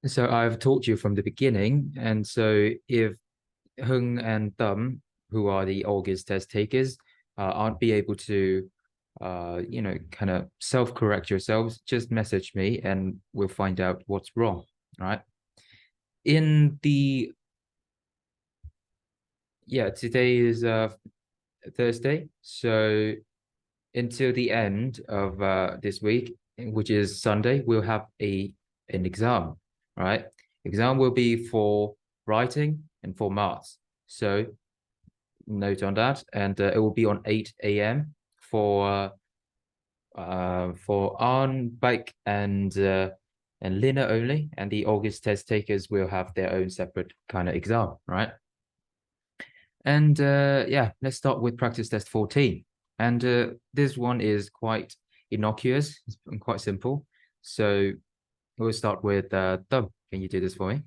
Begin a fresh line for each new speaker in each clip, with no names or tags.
So I've taught you from the beginning, and so if Hưng and Tâm, who are the August test takers, aren't be able to, kind of self-correct yourselves, just message me and we'll find out what's wrong. All right. In the today is Thursday, so until the end of this week, which is Sunday, we'll have an exam. Right. Exam will be for writing and for maths. So note on that, and it will be on 8 a.m. For Arn, Bike, and Lina only, and the August test takers will have their own separate kind of exam, right? And let's start with practice test 14. And this one is quite innocuous and quite simple. So we'll start with Tâm. Can you do this for me?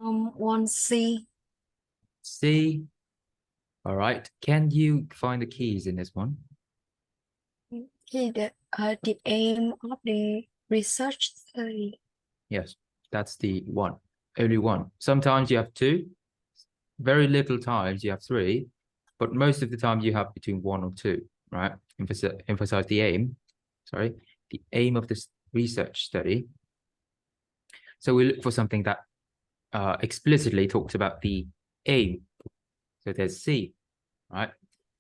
One C.
C. All right. Can you find the keys in this one?
The aim of the research study.
Yes, that's the one. Only one. Sometimes you have two. Very little times you have three, but most of the time you have between one or two, right? Emphasize the aim. Sorry, the aim of this research study. So we look for something that explicitly talks about the aim. So there's C, right?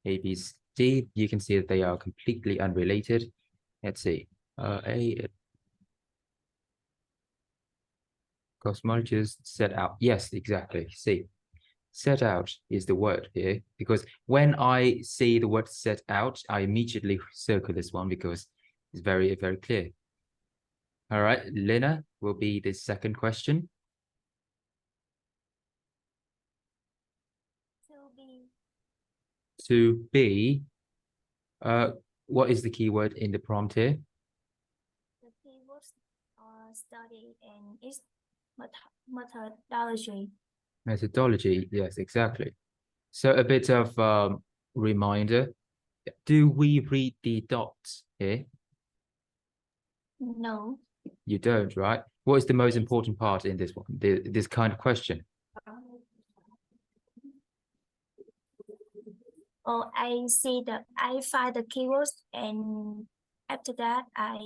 A, B, C, D. You can see that they are completely unrelated. Let's see. A, cosmologists set out. Yes, exactly. C. Set out is the word here, because when I see the word set out, I immediately circle this one because it's very, very clear. All right, Lina will be the second question. To be, what is the keyword in the prompt here?
The keywords are study and its methodology.
Methodology, yes, exactly. So a bit of reminder. Do we read the dots here?
No.
You don't, right? What is the most important part in this one, this kind of question?
Or I find the keywords, and after that I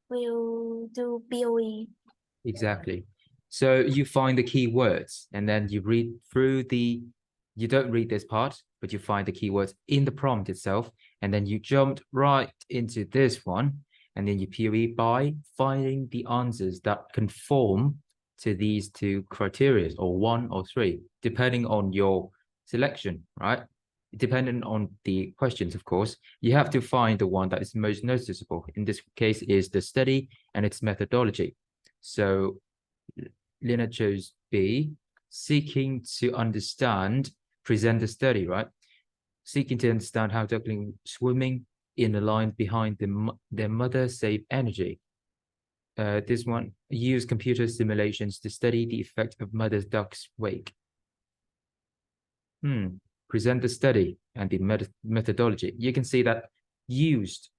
will do BOE.
Exactly. So you find the key words and then you read through you don't read this part, but you find the keywords in the prompt itself. And then you jumped right into this one. And then you POE by finding the answers that conform to these two criteria, or one or three, depending on your selection, right? Depending on the questions, of course, you have to find the one that is most noticeable. In this case, is the study and its methodology. So Lina chose B, seeking to understand, present the study, right? Seeking to understand how duckling swimming in the line behind their mother save energy. This one, use computer simulations to study the effect of mother duck's wake. Present the study and the methodology. You can see that used,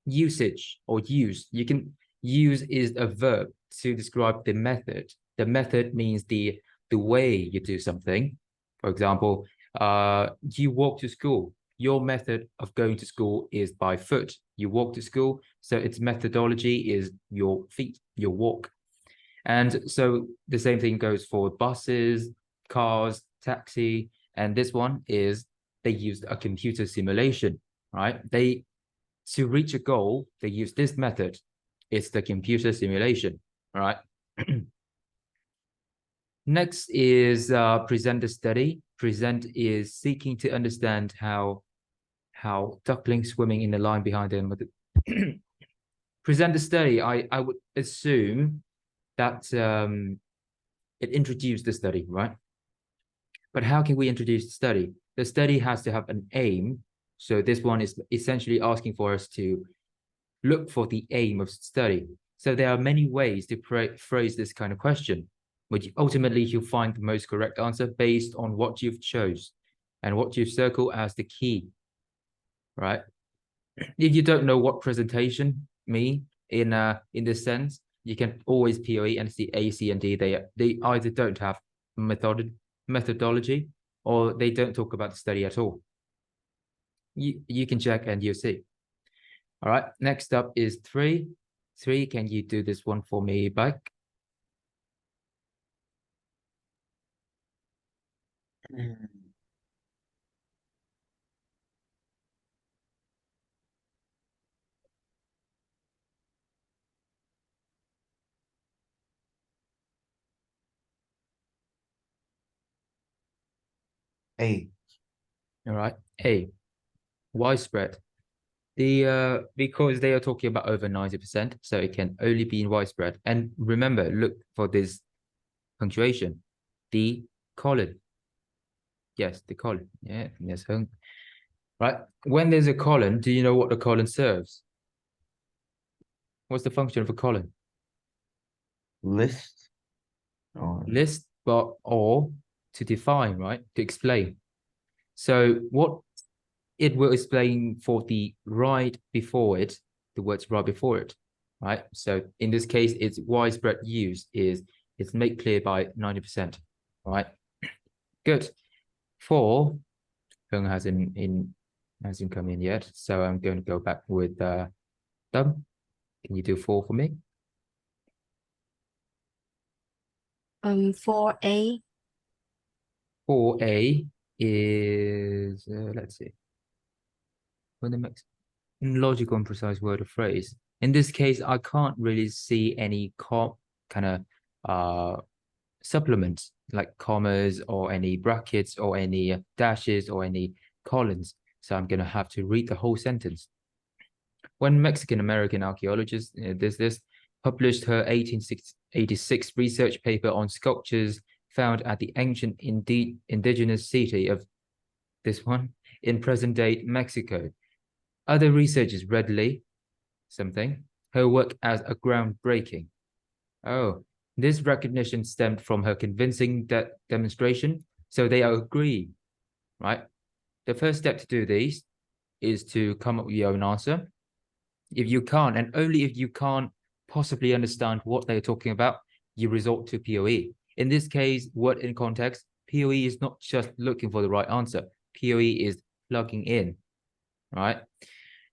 usage, or used. You can use is a verb to describe the method. The method means the way you do something. For example, you walk to school. Your method of going to school is by foot. You walk to school, so its methodology is your feet, your walk. And so the same thing goes for buses, cars, taxi, and this one is they used a computer simulation, right? To reach a goal, they use this method. It's the computer simulation, all right? Next is present the study. Present is seeking to understand how ducklings swimming in the line behind them. Present the study, I would assume that it introduced the study, right? But how can we introduce the study? The study has to have an aim. So this one is essentially asking for us to look for the aim of study. So there are many ways to phrase this kind of question, which ultimately you'll find the most correct answer based on what you've chose. and what you circle as the key, right? If you don't know what presentation mean in this sense, you can always POE and see A, C, and D. They either don't have methodology or they don't talk about the study at all. You can check and you'll see. All right, next up is 3. 3, can you do this one for me back?
A.
All right, A, widespread. Because they are talking about over 90%, so it can only be in widespread. And remember, look for this punctuation, the colon. Yes, the colon. Yeah, yes, right. When there's a colon, do you know what the colon serves? What's the function of a colon?
List. Or
List, but or to define, right? To explain. So what it will explain for the right before it, the words right before it, right? So in this case, its widespread use is it's made clear by 90%, right? Good. 4, Hung hasn't come in yet, so I'm going to go back with Tâm. Can you do 4 for me?
4A.
4A is let's see. When the next logical and precise word or phrase. In this case, I can't really see any kind of supplements like commas or any brackets or any dashes or any colons. So I'm going to have to read the whole sentence. When Mexican-American archaeologist this published her 1886 research paper on sculptures found at the ancient indigenous city of this one in present-day Mexico. Other researchers readily her work as a groundbreaking. Oh, this recognition stemmed from her convincing demonstration, so they agree, right? The first step to do these is to come up with your own answer. If you can't, and only if you can't possibly understand what they're talking about, you resort to POE. In this case, word in context, POE is not just looking for the right answer. POE is plugging in, right?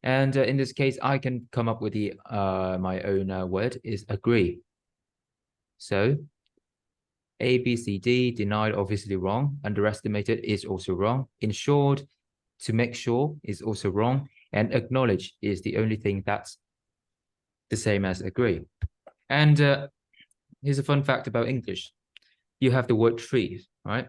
And in this case, I can come up with the my own word is agree. So A, B, C, D, denied, obviously wrong. Underestimated is also wrong. Ensured, to make sure, is also wrong. And acknowledge is the only thing that's the same as agree. And here's a fun fact about English. You have the word treat, right?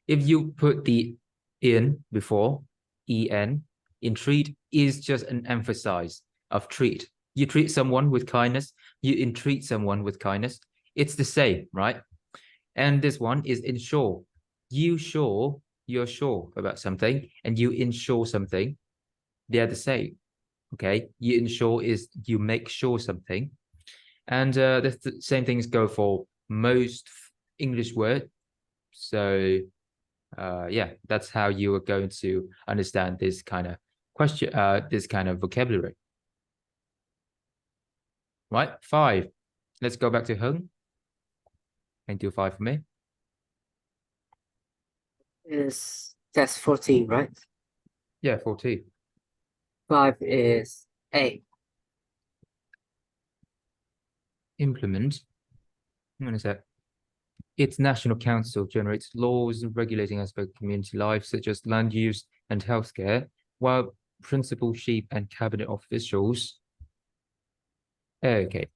If you put the in before, en, entreat is just an emphasize of treat. You treat someone with kindness, you entreat someone with kindness. It's the same, right? And this one is ensure. You're sure about something, and you ensure something. They're the same, okay? You ensure is you make sure something. And the same things go for most English words. So yeah, that's how you are going to understand this kind of question, this kind of vocabulary. Right, 5. Let's go back to Hung. And do 5 for me.
That's 14, right?
Yeah, 14.
5 is A.
Implement. What is that? Its National Council generates laws regulating aspects of community life, such as land use and healthcare, while principal chief and cabinet officials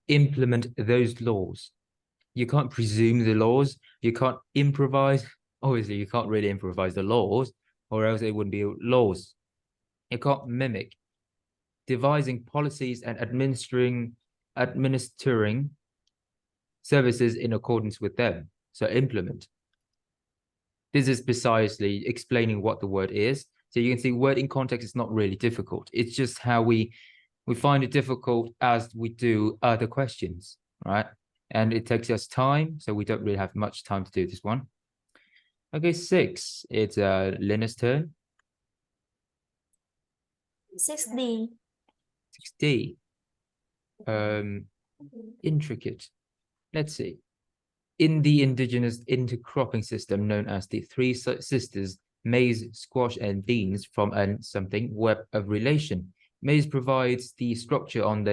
implement those laws. You can't presume the laws. You can't improvise. Obviously, you can't really improvise the laws, or else it wouldn't be laws. You can't mimic. Devising policies and administering services in accordance with them. So implement. This is precisely explaining what the word is. So you can see word in context is not really difficult. It's just how we find it difficult as we do other questions, right? And it takes us time, so we don't really have much time to do this one. Okay, 6. It's Lina's turn.
6D.
6D. Intricate. Let's see. In the indigenous intercropping system known as the Three Sisters, maize, squash, and beans from a something web of relation. Maize provides the structure on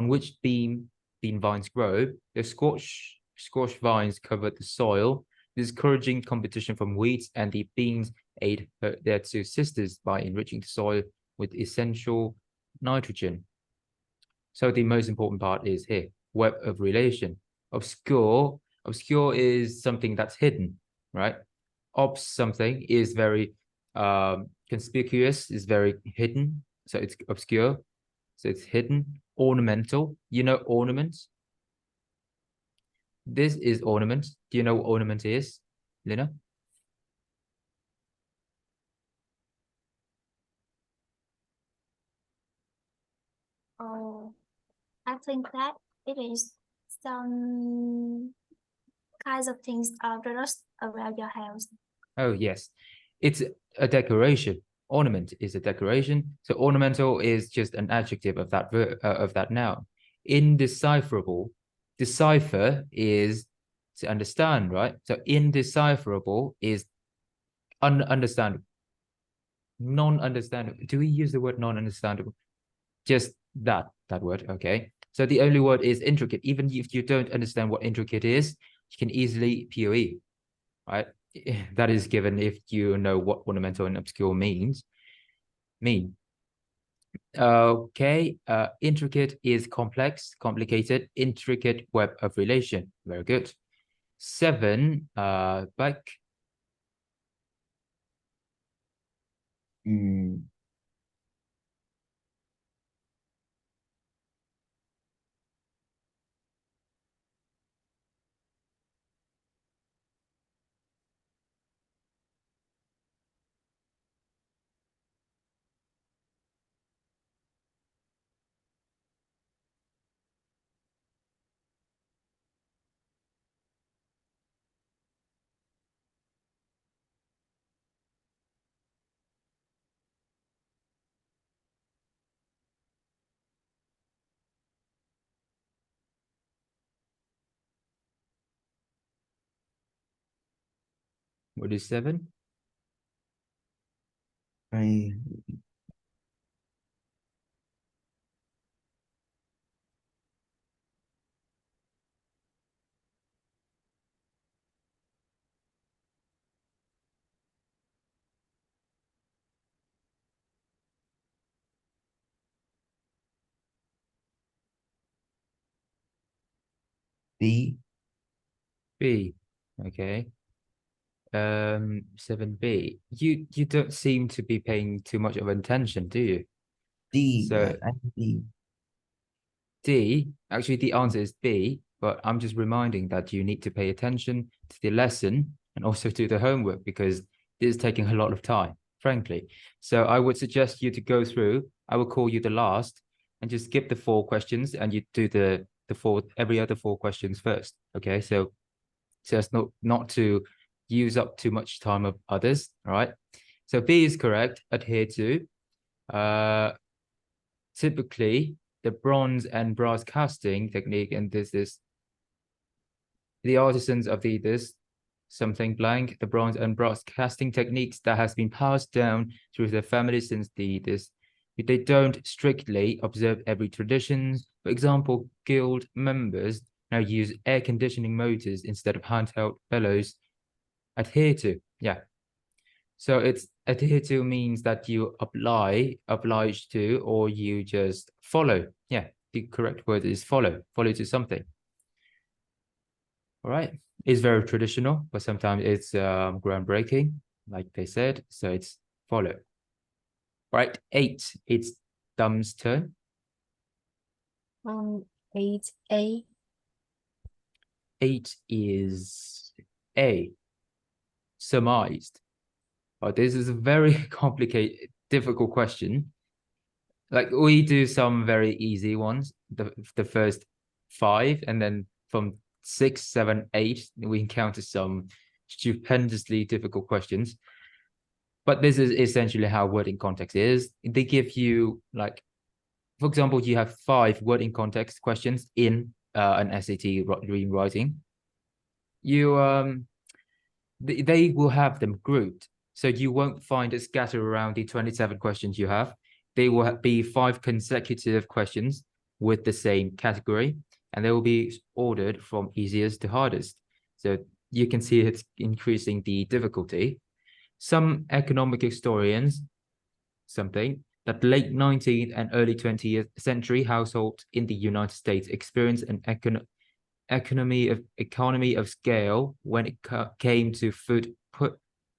which bean vines grow. The squash vines cover the soil, discouraging competition from weeds, and the beans aid their two sisters by enriching the soil with essential nitrogen. So the most important part is here, web of relation. Obscure is something that's hidden, right? Something is very conspicuous, is very hidden, so it's obscure, so it's hidden. Ornamental, you know ornaments? This is ornament. Do you know what ornament is, Lina?
Oh, I think that it is some kinds of things are just around your house.
Oh, yes. It's a decoration. Ornament is a decoration. So ornamental is just an adjective of that noun. Indecipherable. Decipher is to understand, right? So indecipherable is ununderstandable. Non-understandable. Do we use the word non-understandable? Just that word, okay. So the only word is intricate. Even if you don't understand what intricate is, you can easily POE, right? That is given if you know what ornamental and obscure mean. Okay, intricate is complex, complicated, intricate web of relation. Very good. 7, back. What is 7?
D.
B. Okay. 7B. You don't seem to be paying too much of attention, do you?
D.
So
D.
D, actually the answer is B, but I'm just reminding that you need to pay attention to the lesson and also to the homework because this is taking a lot of time, frankly. So I would suggest you to go through. I will call you the last and just skip the 4 questions and you do the every other 4 questions first. Okay, so as not to use up too much time of others. All right. So B is correct. Adhere to. Typically the bronze and brass casting technique, and this is the artisans of this something blank, the bronze and brass casting techniques that has been passed down through the family since this. They don't strictly observe every traditions. For example, guild members now use air conditioning motors instead of handheld bellows. Adhere to, yeah. So it's adhere to means that you oblige to, or you just follow. Yeah, the correct word is follow to something. All right, it's very traditional, but sometimes it's groundbreaking, like they said. So it's follow. Right, 8, it's Thumb's turn.
8A.
8 is A, surmised. Oh, this is a very complicated, difficult question. Like we do some very easy ones, the first 5, and then from 6, 7, 8, we encounter some stupendously difficult questions. But this is essentially how word in context is. They give you like, for example, you have 5 word in context questions in an SAT reading writing. They will have them grouped, so you won't find it scattered around the 27 questions you have. They will be 5 consecutive questions with the same category, and they will be ordered from easiest to hardest. So you can see it's increasing the difficulty. Some economic historians, something that late 19th and early 20th century households in the United States experienced an economy of scale when it came to food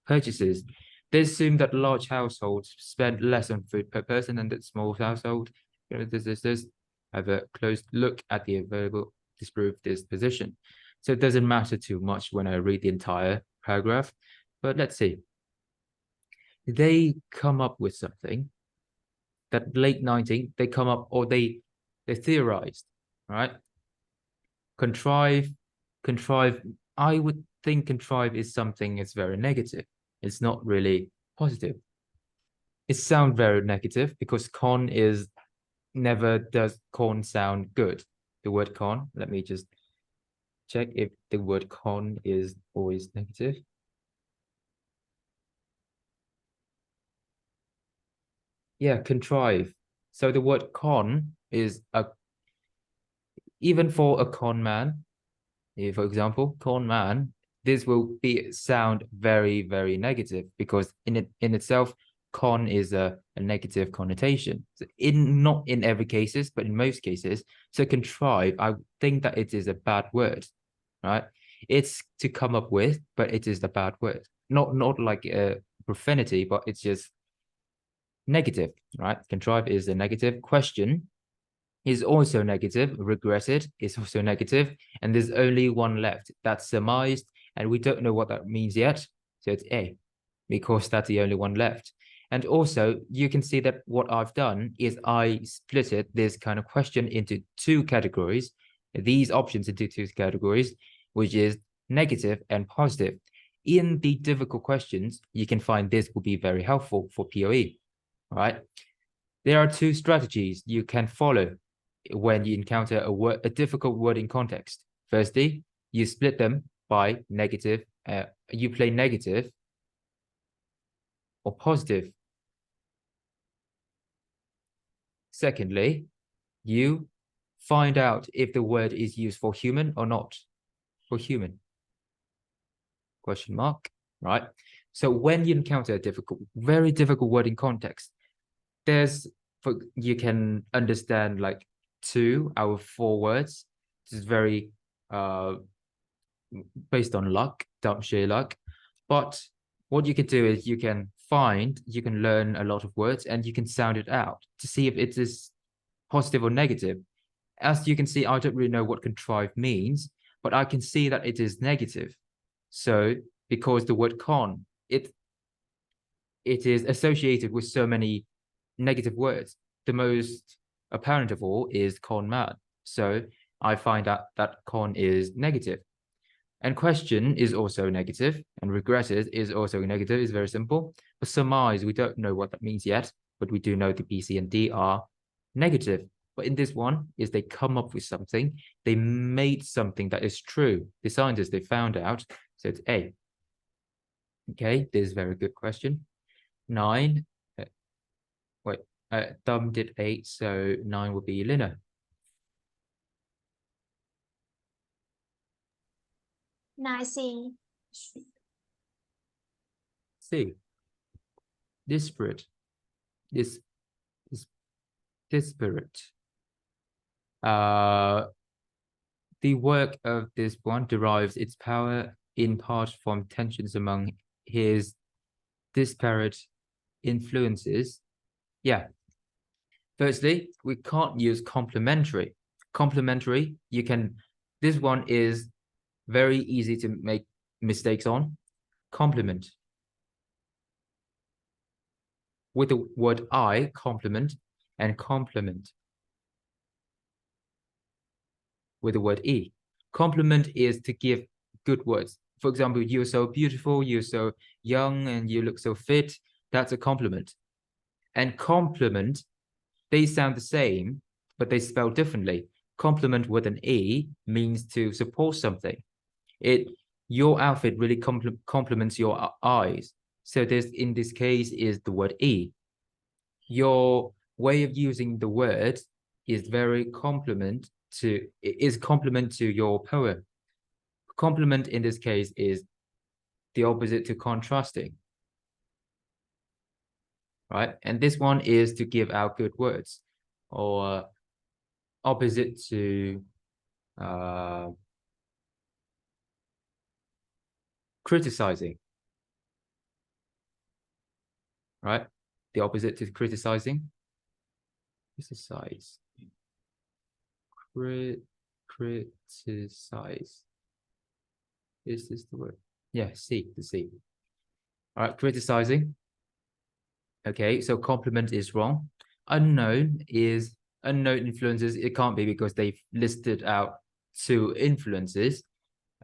purchases. They assume that large households spend less on food per person than that small household. This. I have a close look at the available to prove this position. So it doesn't matter too much when I read the entire paragraph, but let's see. They come up with something that late 19th, they come up, or they theorized, right? Contrive, I would think contrive is something that's very negative. It's not really positive. It sounds very negative because con is never does con sound good. The word con, let me just check if the word con is always negative. Yeah, contrive. So the word con is even for a con man, for example, con man, this will sound very, very negative because in itself, con is a negative connotation. So not in every cases, but in most cases. So contrive, I think that it is a bad word, right? It's to come up with, but it is a bad word. Not like a profanity, but it's just negative, right? Contrive is a negative. Question is also negative. Regretted is also negative, and there's only one left. That's surmised, and we don't know what that means yet. So it's A, because that's the only one left. And also, you can see that what I've done is I split it, this kind of question, into 2 categories, these options into 2 categories, which is negative and positive. In the difficult questions, you can find this will be very helpful for POE, right? There are 2 strategies you can follow when you encounter a difficult word in context. Firstly, you split them by negative, you play negative or positive. Secondly, you find out if the word is used for human or not. For human. Question mark, right? So when you encounter a very difficult word in context, you can understand like 2 out of 4 words. This is very based on luck, sheer luck. But what you can do is you can learn a lot of words and you can sound it out to see if it is positive or negative. As you can see, I don't really know what contrive means, but I can see that it is negative. So because the word con, it is associated with so many negative words. The most apparent of all is con man. So I find out that con is negative. And question is also negative, and regretted is also negative. It's very simple. But surmise, we don't know what that means yet, but we do know the B, C, and D are negative. But in this one, is they come up with something. They made something that is true. The scientists, they found out. So it's A. Okay, this is a very good question. 9. Thumb did 8, so 9 will be Lina.
Nice.
C. Disparate. Disparate. The work of this one derives its power in part from tensions among his disparate influences. Yeah. Firstly, we can't use complementary. Complementary, this one is very easy to make mistakes on. Complement. With the word I, complement, and complement. With the word E. Complement is to give good words. for example, you're so beautiful, you're so young, and you look so fit. That's a compliment. And compliment, they sound the same, but they spell differently. Compliment with an E means to support something. Your outfit really complements your eyes. So this, in this case, is the word E. Your way of using the word is very complement to your poem. Complement in this case is the opposite to contrasting, right? And this one is to give out good words, or opposite to criticizing, right? The opposite to criticizing. Criticize. Criticize. Is this the word? Yeah, C, the C. All right, criticizing. Okay, so compliment is wrong. Unknown influences. It can't be because they've listed out 2 influences.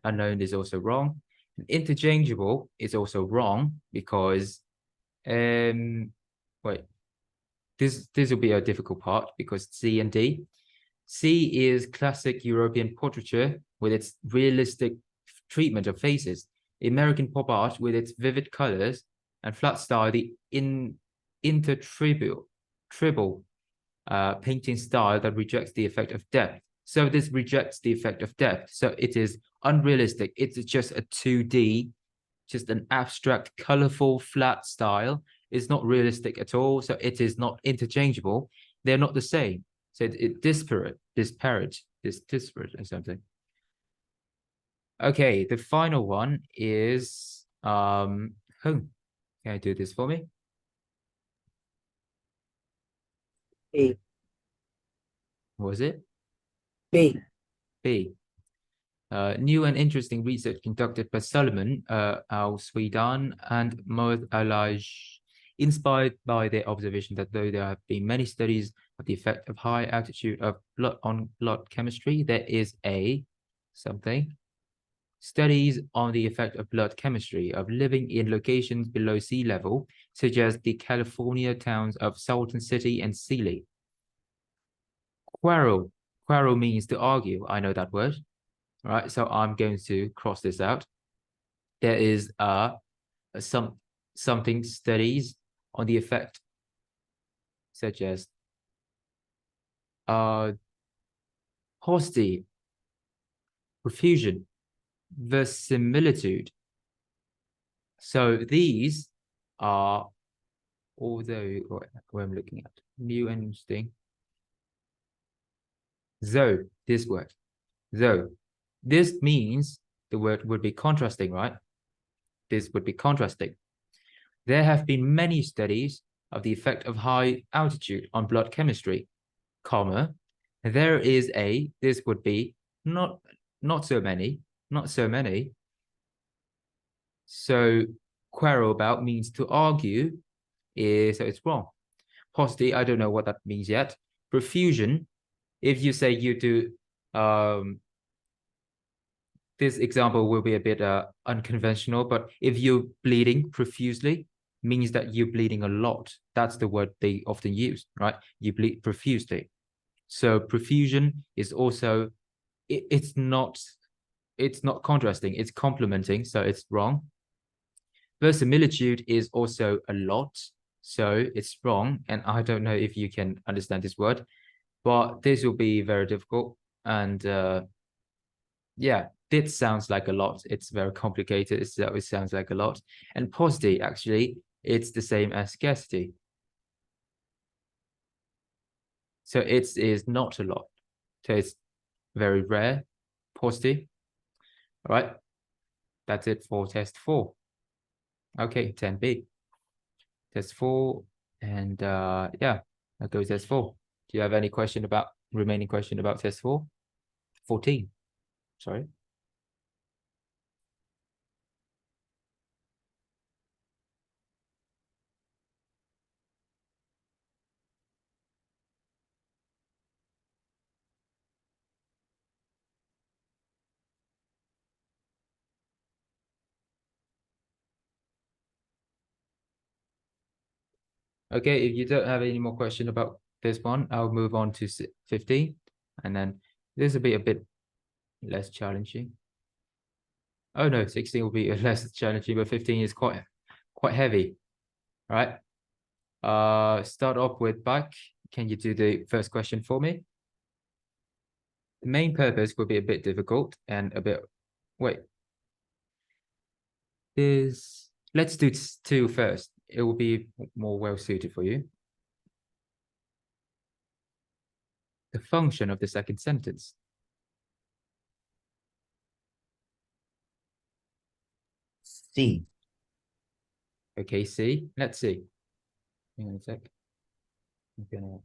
Unknown is also wrong. Interchangeable is also wrong because wait, this will be a difficult part because C and D. C is classic European portraiture with its realistic treatment of faces. American pop art with its vivid colors and flat style, the intertribal painting style that rejects the effect of depth. So this rejects the effect of depth. So it is unrealistic. It's just a 2D, just an abstract, colorful, flat style. It's not realistic at all. So it is not interchangeable. They're not the same. So it disparate or something. Okay, the final one is home. Can I do this for me?
B.
What was it?
B.
B. New and interesting research conducted by Solomon Al-Swaidan and Mohd Alaj, inspired by their observation that though there have been many studies of the effect of high altitude of blood on blood chemistry, there is something. Studies on the effect of blood chemistry of living in locations below sea level, such as the California towns of Salton City and Sealy. Quarrel. Quarrel means to argue. I know that word. All right, so I'm going to cross this out. There is something studies on the effect, such as paucity, profusion, verisimilitude. So these are, although what I'm looking at, new and interesting. Though, this word, though, this means the word would be contrasting, right? This would be contrasting. There have been many studies of the effect of high altitude on blood chemistry, comma, there is this would be not so many. So quarrel about means to argue, so it's wrong. Paucity, I don't know what that means yet. Profusion, if you say you do, this example will be a bit unconventional, but if you're bleeding profusely, means that you're bleeding a lot. That's the word they often use, right? You bleed profusely. So profusion is also, it's not contrasting, it's complementing, so it's wrong. Verisimilitude is also a lot, so it's wrong, and I don't know if you can understand this word, but this will be very difficult. And yeah, this sounds like a lot. It's very complicated. It sounds like a lot. And paucity, actually, it's the same as scarcity. So it is not a lot. So it's very rare. Paucity. All right. That's it for test 4. Okay, 10B. Test 4. And yeah, that goes test 4. Do you have any remaining question about test 4? 14. Sorry. Okay, if you don't have any more question about this one, I'll move on to 15, and then this will be a bit less challenging. Oh no, 16 will be less challenging, but 15 is quite heavy. All right. Start off with Bak. Can you do the first question for me? The main purpose will be a bit difficult and a bit. Wait. Let's do 2 first. It will be more well suited for you. The function of the second sentence.
C.
Okay, C. Let's see. Hang on a sec. I'm gonna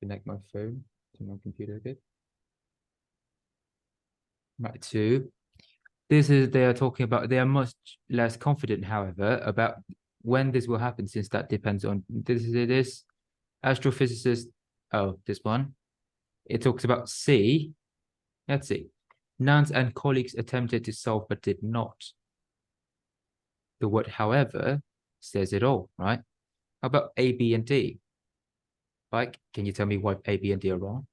connect my phone to my computer a bit. Right, 2. They are talking about, they are much less confident, however, about when this will happen, since that depends on this astrophysicist. Oh, this one. It talks about C. Let's see. Nance and colleagues attempted to solve but did not. The word however says it all, right? How about A, B, and D? Like, can you tell me why A, B, and D are wrong?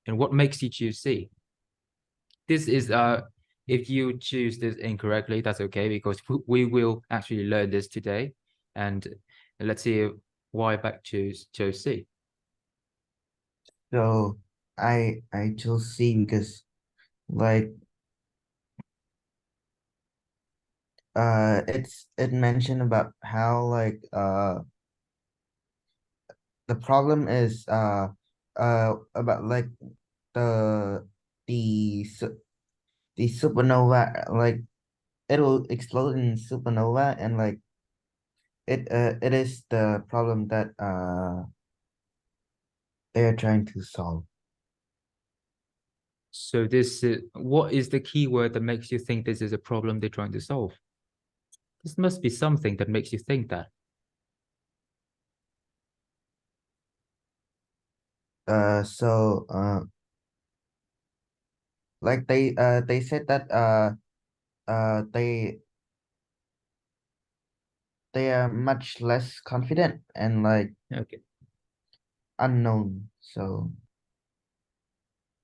And what makes you choose C? This is if you choose this incorrectly, that's okay, because we will actually learn this today. And let's see why Bak chose C.
So I chose C because like it mentioned about how like the problem is about like the the su- the supernova, like it'll explode in supernova, and like it is the problem that they're trying to solve.
So this what is the key word that makes you think this is a problem they're trying to solve? This must be something that makes you think that.
So like they said that they are much less confident and like
Okay.
unknown. So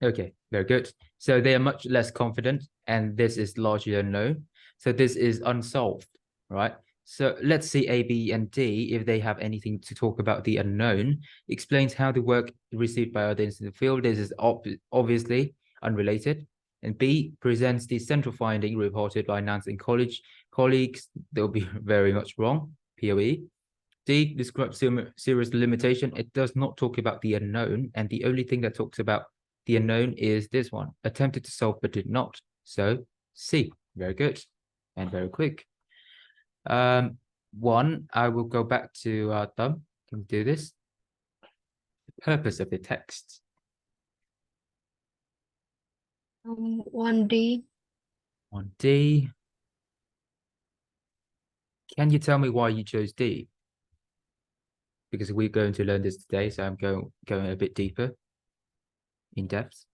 Okay, very good. So they are much less confident, and this is largely unknown. So this is unsolved, right? So let's see A, B, and D, if they have anything to talk about the unknown, explains how the work received by others in the field. This is obviously unrelated. And B presents the central finding reported by Nance and colleagues. They'll be very much wrong, POE. D describes serious limitation. It does not talk about the unknown, and the only thing that talks about the unknown is this one, attempted to solve but did not. So C, very good and very quick. 1, I will go back to Thumb. Can we do this? The purpose of the text.
1D.
1D. Can you tell me why you chose D? Because we're going to learn this today, so I'm going a bit deeper in depth.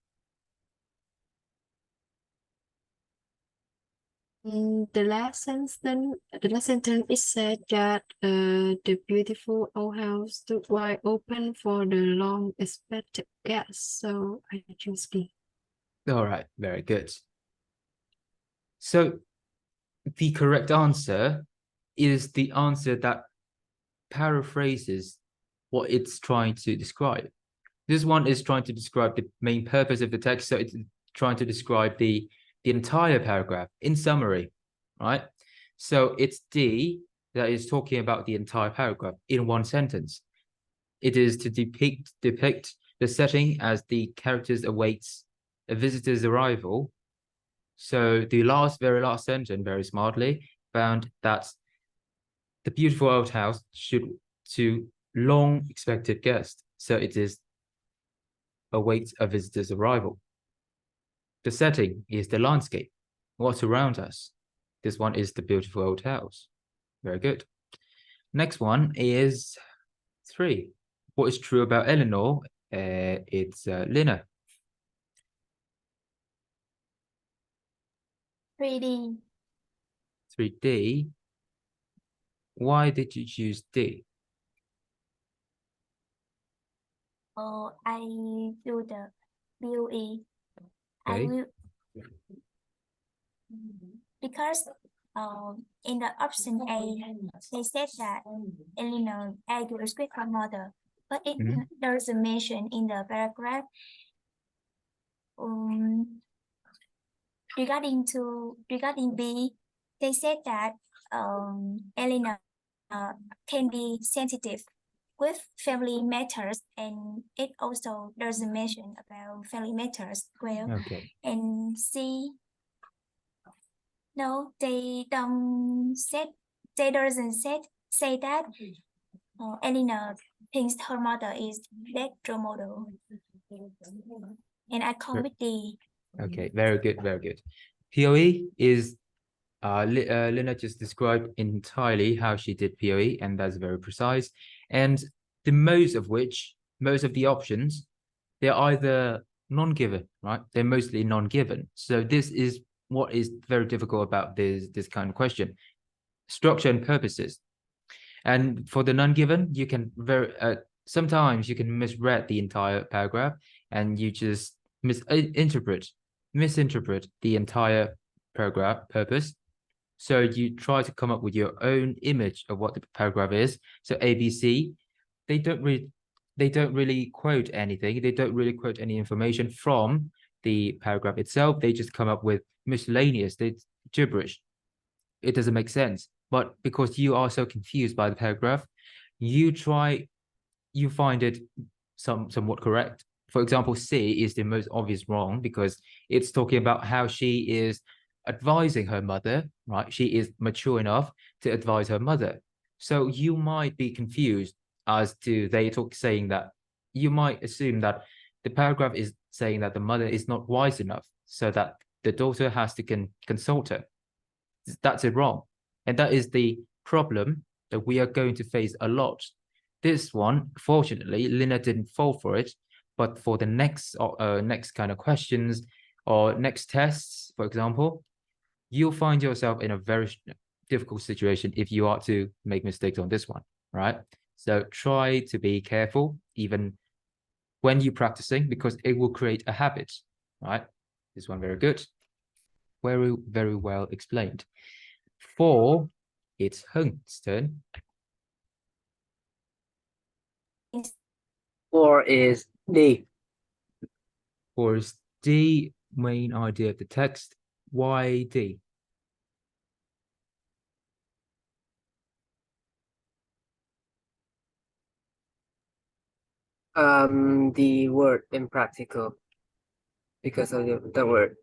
The last sentence is said that the beautiful old house stood wide open for the long expected guest. So I choose B.
All right, very good. So the correct answer is the answer that paraphrases what it's trying to describe. This one is trying to describe the main purpose of the text, so it's trying to describe the entire paragraph in summary, right? So it's D that is talking about the entire paragraph in one sentence. It is to depict the setting as the characters awaits a visitor's arrival. So the very last sentence, very smartly, found that the beautiful old house should to long expected guest. So it is awaits a visitor's arrival. The setting is the landscape. What's around us? This one is the beautiful old house. Very good. Next one is 3. What is true about Eleanor? It's Lina.
3D.
3D. Why did you choose D?
I do the BOE. I
Okay.
will because in the option A, they said that Eleanor agrees with her mother, but it
Mhm.
doesn't mention in the paragraph. Regarding B, they said that Eleanor can be sensitive with family matters, and it also doesn't mention about family matters well.
Okay.
And C, no, they don't doesn't say that Eleanor thinks her mother is bad role model. And I come with D.
Okay, very good, very good. POE is Lina just described entirely how she did POE, and that's very precise. And the most of the options, they're either non-given, right? They're mostly non-given. So this is what is very difficult about this kind of question. Structure and purposes. And for the non-given, you can sometimes you can misread the entire paragraph and you just misinterpret the entire paragraph purpose. So you try to come up with your own image of what the paragraph is. So ABC, they don't really quote anything. They don't really quote any information from the paragraph itself. They just come up with miscellaneous, gibberish. It doesn't make sense. But because you are so confused by the paragraph, you find it somewhat correct. For example, C is the most obvious wrong because it's talking about how she is advising her mother, right? She is mature enough to advise her mother. So you might be confused as to saying that you might assume that the paragraph is saying that the mother is not wise enough so that the daughter has to consult her. That's it wrong. And that is the problem that we are going to face a lot. This one, fortunately, Lina didn't fall for it, but for the next kind of questions or next tests, for example, you'll find yourself in a very difficult situation if you are to make mistakes on this one, right? So try to be careful even when you're practicing because it will create a habit, right? This one, very good. Very, very well explained. 4, it's Heng's turn.
4 is D.
4 is D, main idea of the text. Why D?
The word impractical because of the word.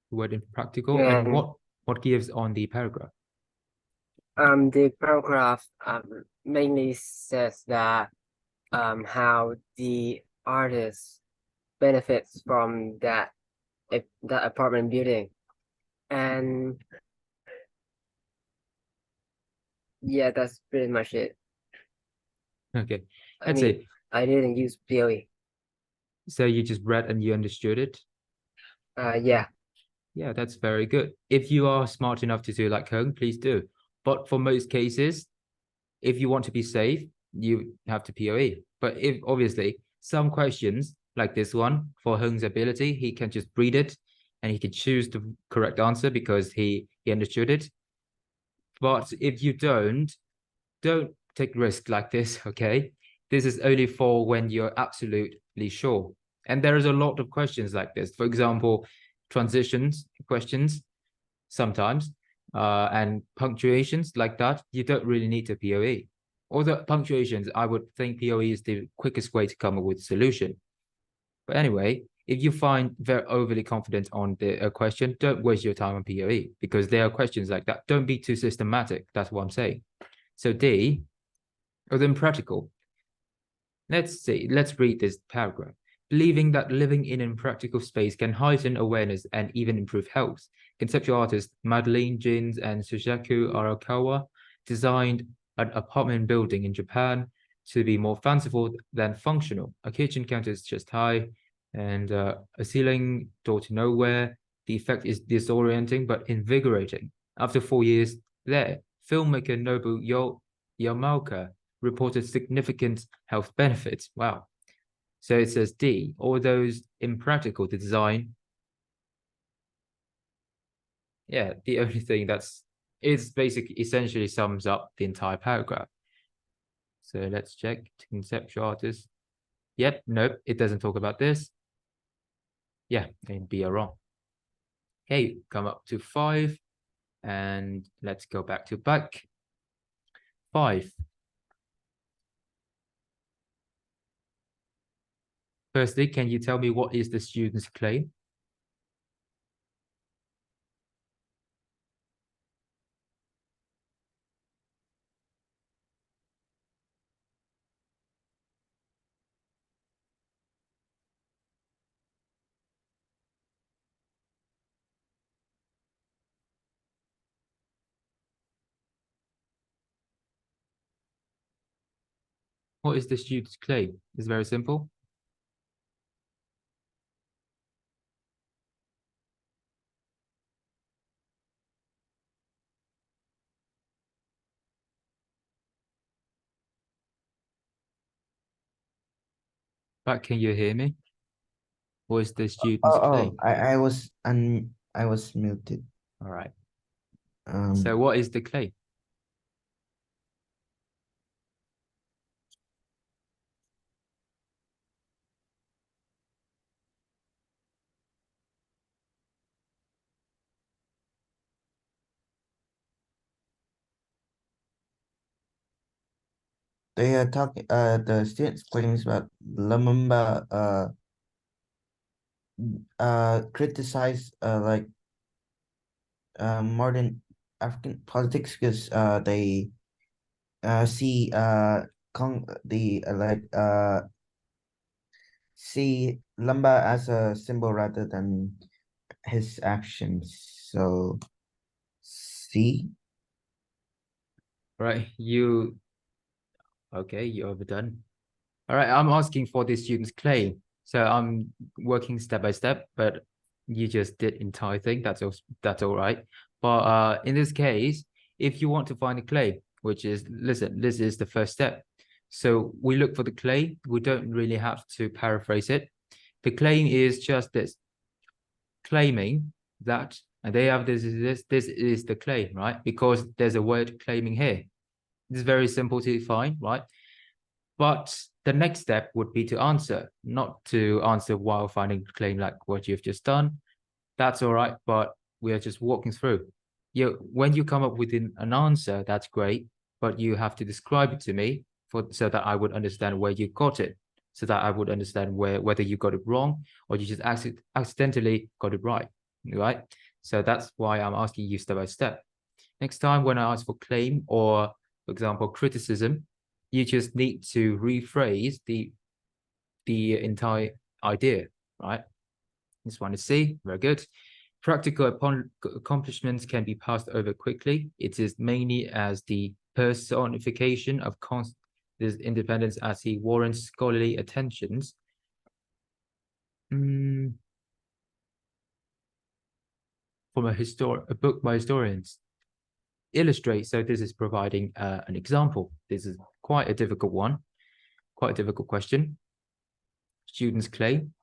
The word impractical.
Yeah.
And what gives on the paragraph?
The paragraph mainly says that how the artist benefits from that apartment building, and yeah, that's pretty much it.
Okay,
I
that's
mean,
it.
I didn't use POE.
So you just read and you understood it?
Yeah.
Yeah, that's very good. If you are smart enough to do like Heng, please do. But for most cases, if you want to be safe, you have to POE. But if obviously some questions like this one, for Heng's ability, he can just read it and he can choose the correct answer because he understood it. But if you don't take risk like this, okay? This is only for when you're absolutely sure. And there is a lot of questions like this. For example, transitions questions sometimes, and punctuations like that, you don't really need to POE. Although punctuations, I would think POE is the quickest way to come up with a solution. But anyway, if you find very overly confident on the question, don't waste your time on POE because there are questions like that. Don't be too systematic. That's what I'm saying. So D, or then practical. Let's see, let's read this paragraph. Believing that living in a practical space can heighten awareness and even improve health. Conceptual artists Madeline Jins and Suzaku Arakawa designed an apartment building in Japan to be more fanciful than functional. A kitchen counter is just high and a ceiling door to nowhere. The effect is disorienting but invigorating. After 4 years there, filmmaker Nobu Yamaoka reported significant health benefits. Wow. So it says D, all those impractical to design. Yeah, the only thing is basically essentially sums up the entire paragraph. So let's check conceptual artists. Yep, nope, it doesn't talk about this. Yeah, A and B are wrong. Okay, come up to 5, and let's go back to back. 5. Firstly, can you tell me what is the student's claim? What is the student's claim? It's very simple. But can you hear me? What is the student's claim?
I was muted.
All right.
Um,
So what is the claim?
they are talking. The students claims about Lumumba. Criticize like modern African politics because they see see Lumba as a symbol rather than his actions. So C.
Right, okay, you're overdone. All right, I'm asking for the student's claim. So I'm working step by step, but you just did entire thing. That's all right. But in this case, if you want to find a claim, which is, listen, this is the first step. So we look for the claim. We don't really have to paraphrase it. The claim is just this, claiming that, and they have this is the claim, right? Because there's a word claiming here. It's very simple to find, right? But the next step would be to answer, not to answer while finding the claim like what you've just done. That's all right, but we are just walking through. When you come up with an answer, that's great, but you have to describe it to me so that I would understand where you got it, so that I would understand whether you got it wrong or you just accidentally got it right, right? So that's why I'm asking you step by step. Next time when I ask for claim or, for example, criticism, you just need to rephrase the entire idea, right? This one is C, very good. Practical accomplishments can be passed over quickly. It is mainly as the personification of this independence as he warrants scholarly attentions. From a book by historians. Illustrate, so this is providing an example. This is quite a difficult one, quite a difficult question. Students claim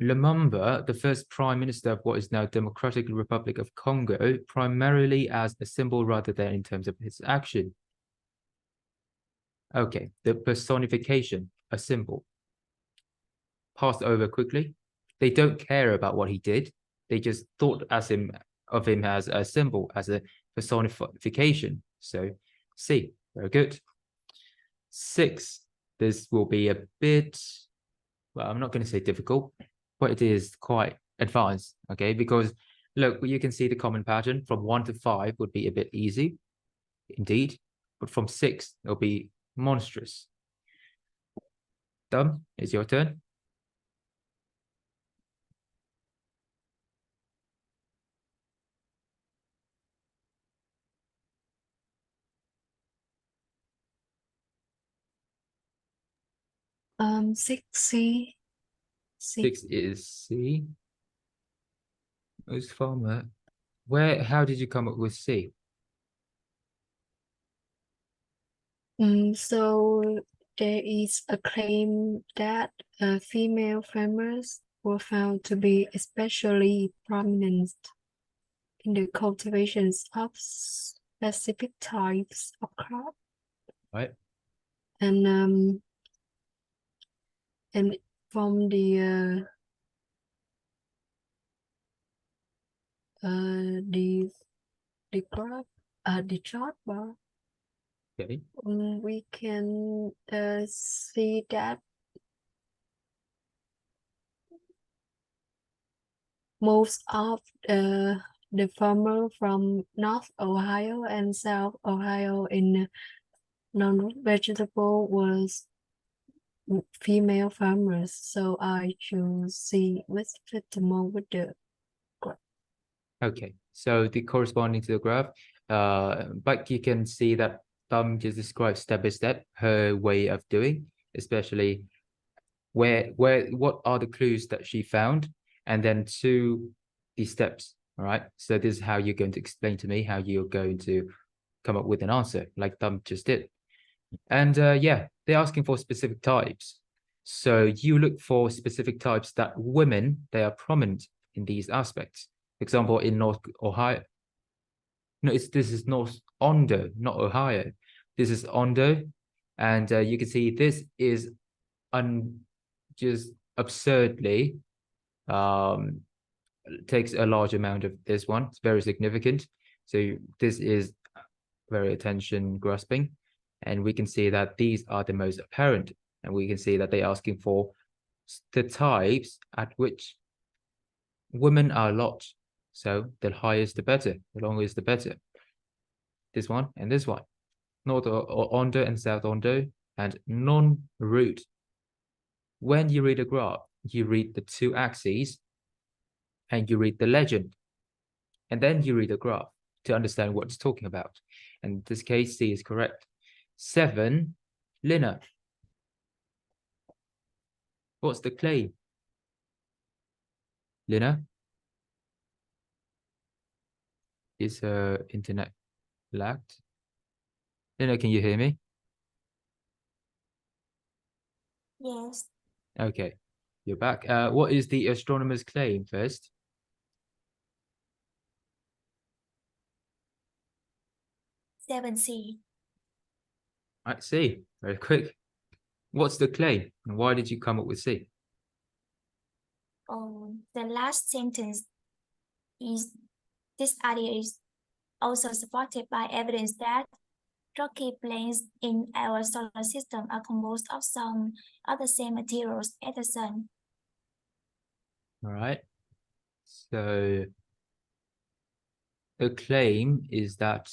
Lumumba, the first prime minister of what is now Democratic Republic of Congo, primarily as a symbol rather than in terms of his action. Okay, the personification, a symbol. Passed over quickly. They don't care about what he did. They just thought of him as a symbol, as a personification. So C, very good. 6, this will be a bit, well, I'm not going to say difficult, but it is quite advanced, okay? Because look, you can see the common pattern from 1 to 5 would be a bit easy, indeed, but from 6, it'll be monstrous. Done, it's your turn.
Six C.
6 is C. Most farmer How did you come up with C?
So there is a claim that female farmers were found to be especially prominent in the cultivations of specific types of crop,
Right.
and from the graph, the chart bar,
Okay.
we can see that most of the farmer from North Ohio and South Ohio in non-vegetable was female farmers. So I choose C, which fit more with the
Okay, so the corresponding to the graph, but you can see that Thumb just describes step by step her way of doing, especially what are the clues that she found, and then to the steps. All right, so this is how you're going to explain to me how you're going to come up with an answer, like Thumb just did. And yeah, they're asking for specific types. So you look for specific types that women, they are prominent in these aspects. Example, in North Ohio. No, this is North Ondo, not Ohio. This is Ondo. And you can see this is just absurdly takes a large amount of this one. It's very significant. So this is very attention grasping. And we can see that these are the most apparent. And we can see that they're asking for the types at which women are lodged. So the higher is the better, the longer is the better. This one and this one. North Ondo and South Ondo, and non-root. When you read a graph, you read the two axes and you read the legend. And then you read the graph to understand what it's talking about. And in this case, C is correct. 7, Lina. What's the claim? Lina? Is her internet lagged? Lina, can you hear me?
Yes.
Okay, you're back. What is the astronomer's claim first?
Seven C.
Right, C. Very quick. What's the claim? And why did you come up with C?
The last sentence is this idea is also supported by evidence that rocky plains in our solar system are composed of some of the same materials as the sun.
All right. So the claim is that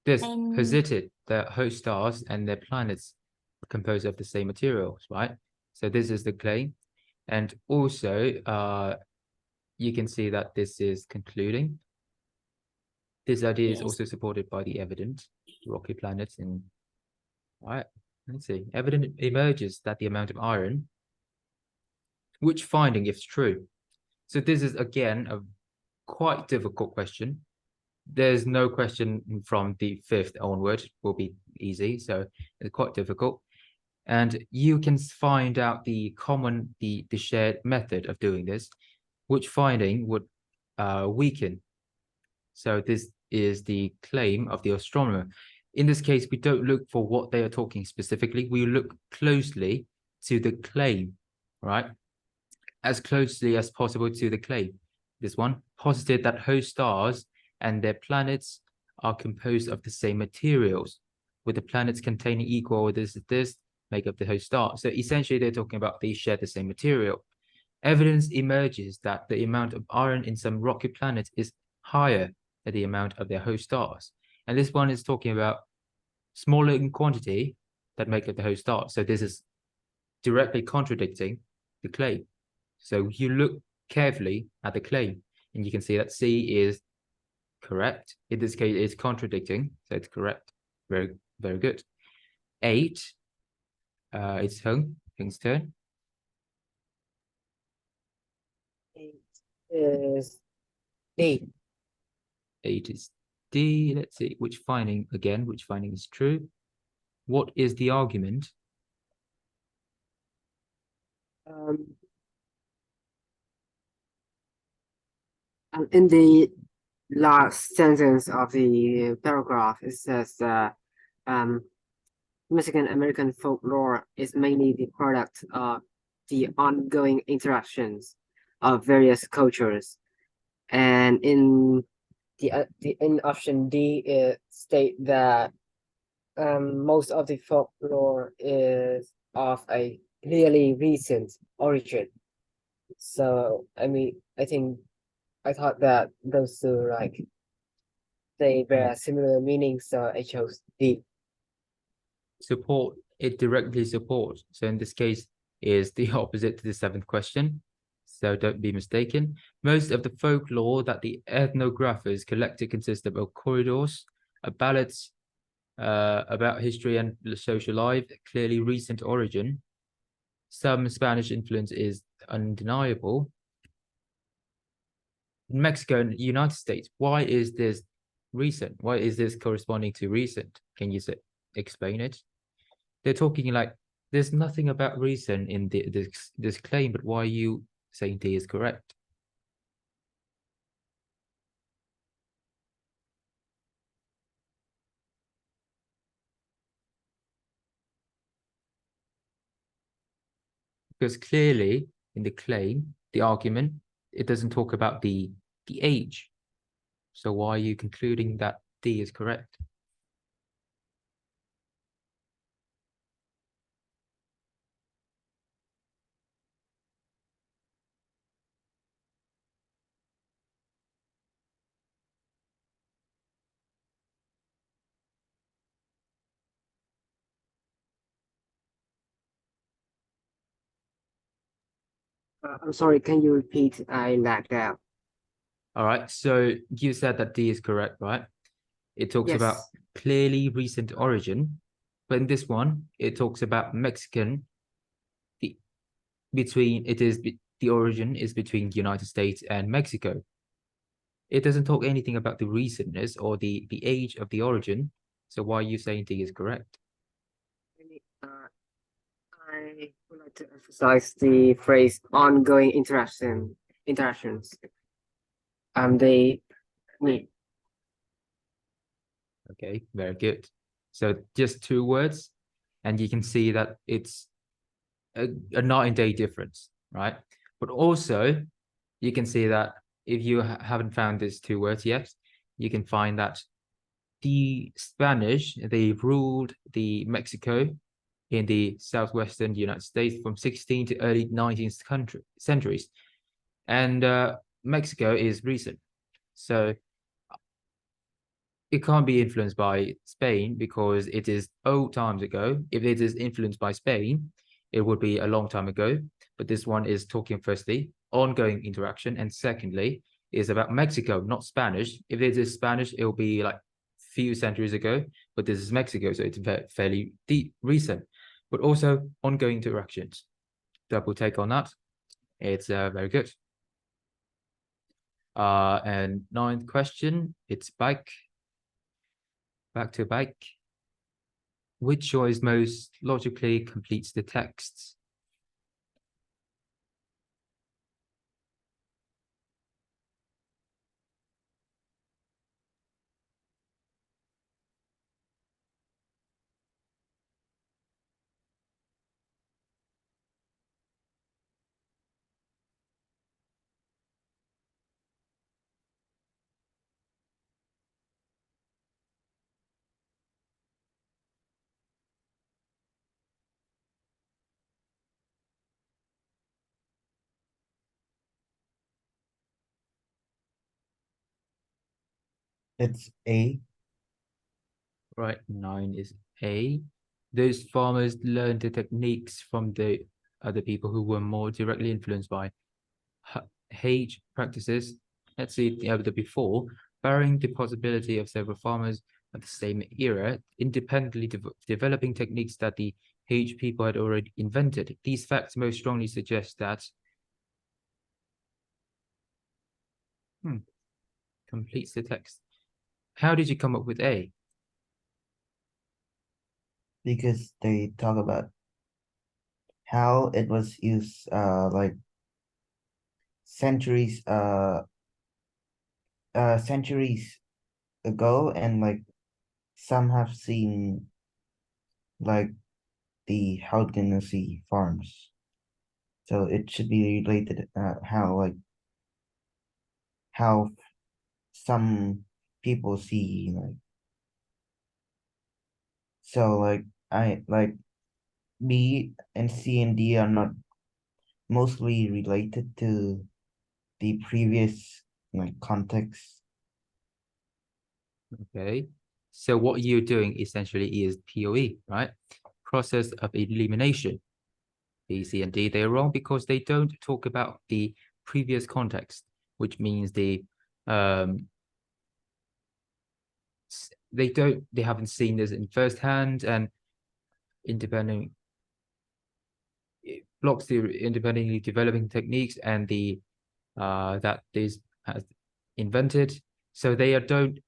this
And-
posited that host stars and their planets are composed of the same materials, right? So this is the claim. And also, you can see that this is concluding. This idea is
Yes.
also supported by the evidence, rocky planets in, right? Let's see. Evidence emerges that the amount of iron, which finding if true? So this is again a quite difficult question. There's no question from the 5th onward will be easy, so it's quite difficult. And you can find out the common, the shared method of doing this, which finding would weaken. So this is the claim of the astronomer. In this case, we don't look for what they are talking specifically. We look closely to the claim, right? As closely as possible to the claim. This one posited that host stars and their planets are composed of the same materials, with the planets containing equal this make up the host star. So essentially, they're talking about they share the same material. Evidence emerges that the amount of iron in some rocky planets is higher than the amount of their host stars. And this one is talking about smaller in quantity that make up the host star. So this is directly contradicting the claim. So you look carefully at the claim and you can see that C is correct. In this case, it's contradicting, so it's correct. Very, very good. 8, it's Heng's turn.
It is D.
8 is D. Let's see which finding again, which finding is true. What is the argument?
In the last sentence of the paragraph, it says that Mexican American folklore is mainly the product of the ongoing interactions of various cultures. And in in option D, it state that most of the folklore is of a clearly recent origin. So I mean, I thought that those two they bear similar meanings, so I chose D.
Support, it directly supports. So in this case is the opposite to the 7th question. So don't be mistaken. Most of the folklore that the ethnographers collected consist of corridors, ballads about history and social life, clearly recent origin. Some Spanish influence is undeniable. In Mexico and United States, why is this recent? Why is this corresponding to recent? Can you explain it? They're talking like there's nothing about recent in this claim, but why are you saying D is correct? Because clearly in the claim, the argument, it doesn't talk about the age. So why are you concluding that D is correct?
I'm sorry, can you repeat? I lagged out.
All right, so you said that D is correct, right? It talks about
Yes.
clearly recent origin, but in this one, it talks about Mexican. The origin is between the United States and Mexico. It doesn't talk anything about the recentness or the age of the origin. So why are you saying D is correct?
I would like to emphasize the phrase ongoing interactions. They mean
Okay, very good. So just 2 words, and you can see that it's a night and day difference, right? But also, you can see that if you haven't found these 2 words yet, you can find that the Spanish, they ruled the Mexico in the southwestern United States from 16th to early 19th centuries. And Mexico is recent. So it can't be influenced by Spain because it is old times ago. If it is influenced by Spain, it would be a long time ago. But this one is talking firstly, ongoing interaction, and secondly, is about Mexico, not Spanish. If it is Spanish, it will be like few centuries ago, but this is Mexico, so it's fairly recent. But also ongoing interactions. Double take on that. It's very good. And 9th question, it's back to bike. Which choice most logically completes the text?
It's A.
Right, 9 is A. Those farmers learned the techniques from the other people who were more directly influenced by H practices. Let's see the before, barring the possibility of several farmers of the same era independently developing techniques that the H people had already invented. These facts most strongly suggest that Completes the text. How did you come up with A?
Because they talk about how it was used like centuries centuries ago, and like some have seen like the Haudenosaunee farms. So it should be related how some people see like, so like I like B and C and D are not mostly related to the previous like context.
Okay. So what you're doing essentially is POE, right? Process of elimination. B, C, and D, they're wrong because they don't talk about the previous context, which means they haven't seen this in first hand, and independent it blocks the independently developing techniques and the that this has invented. So they don't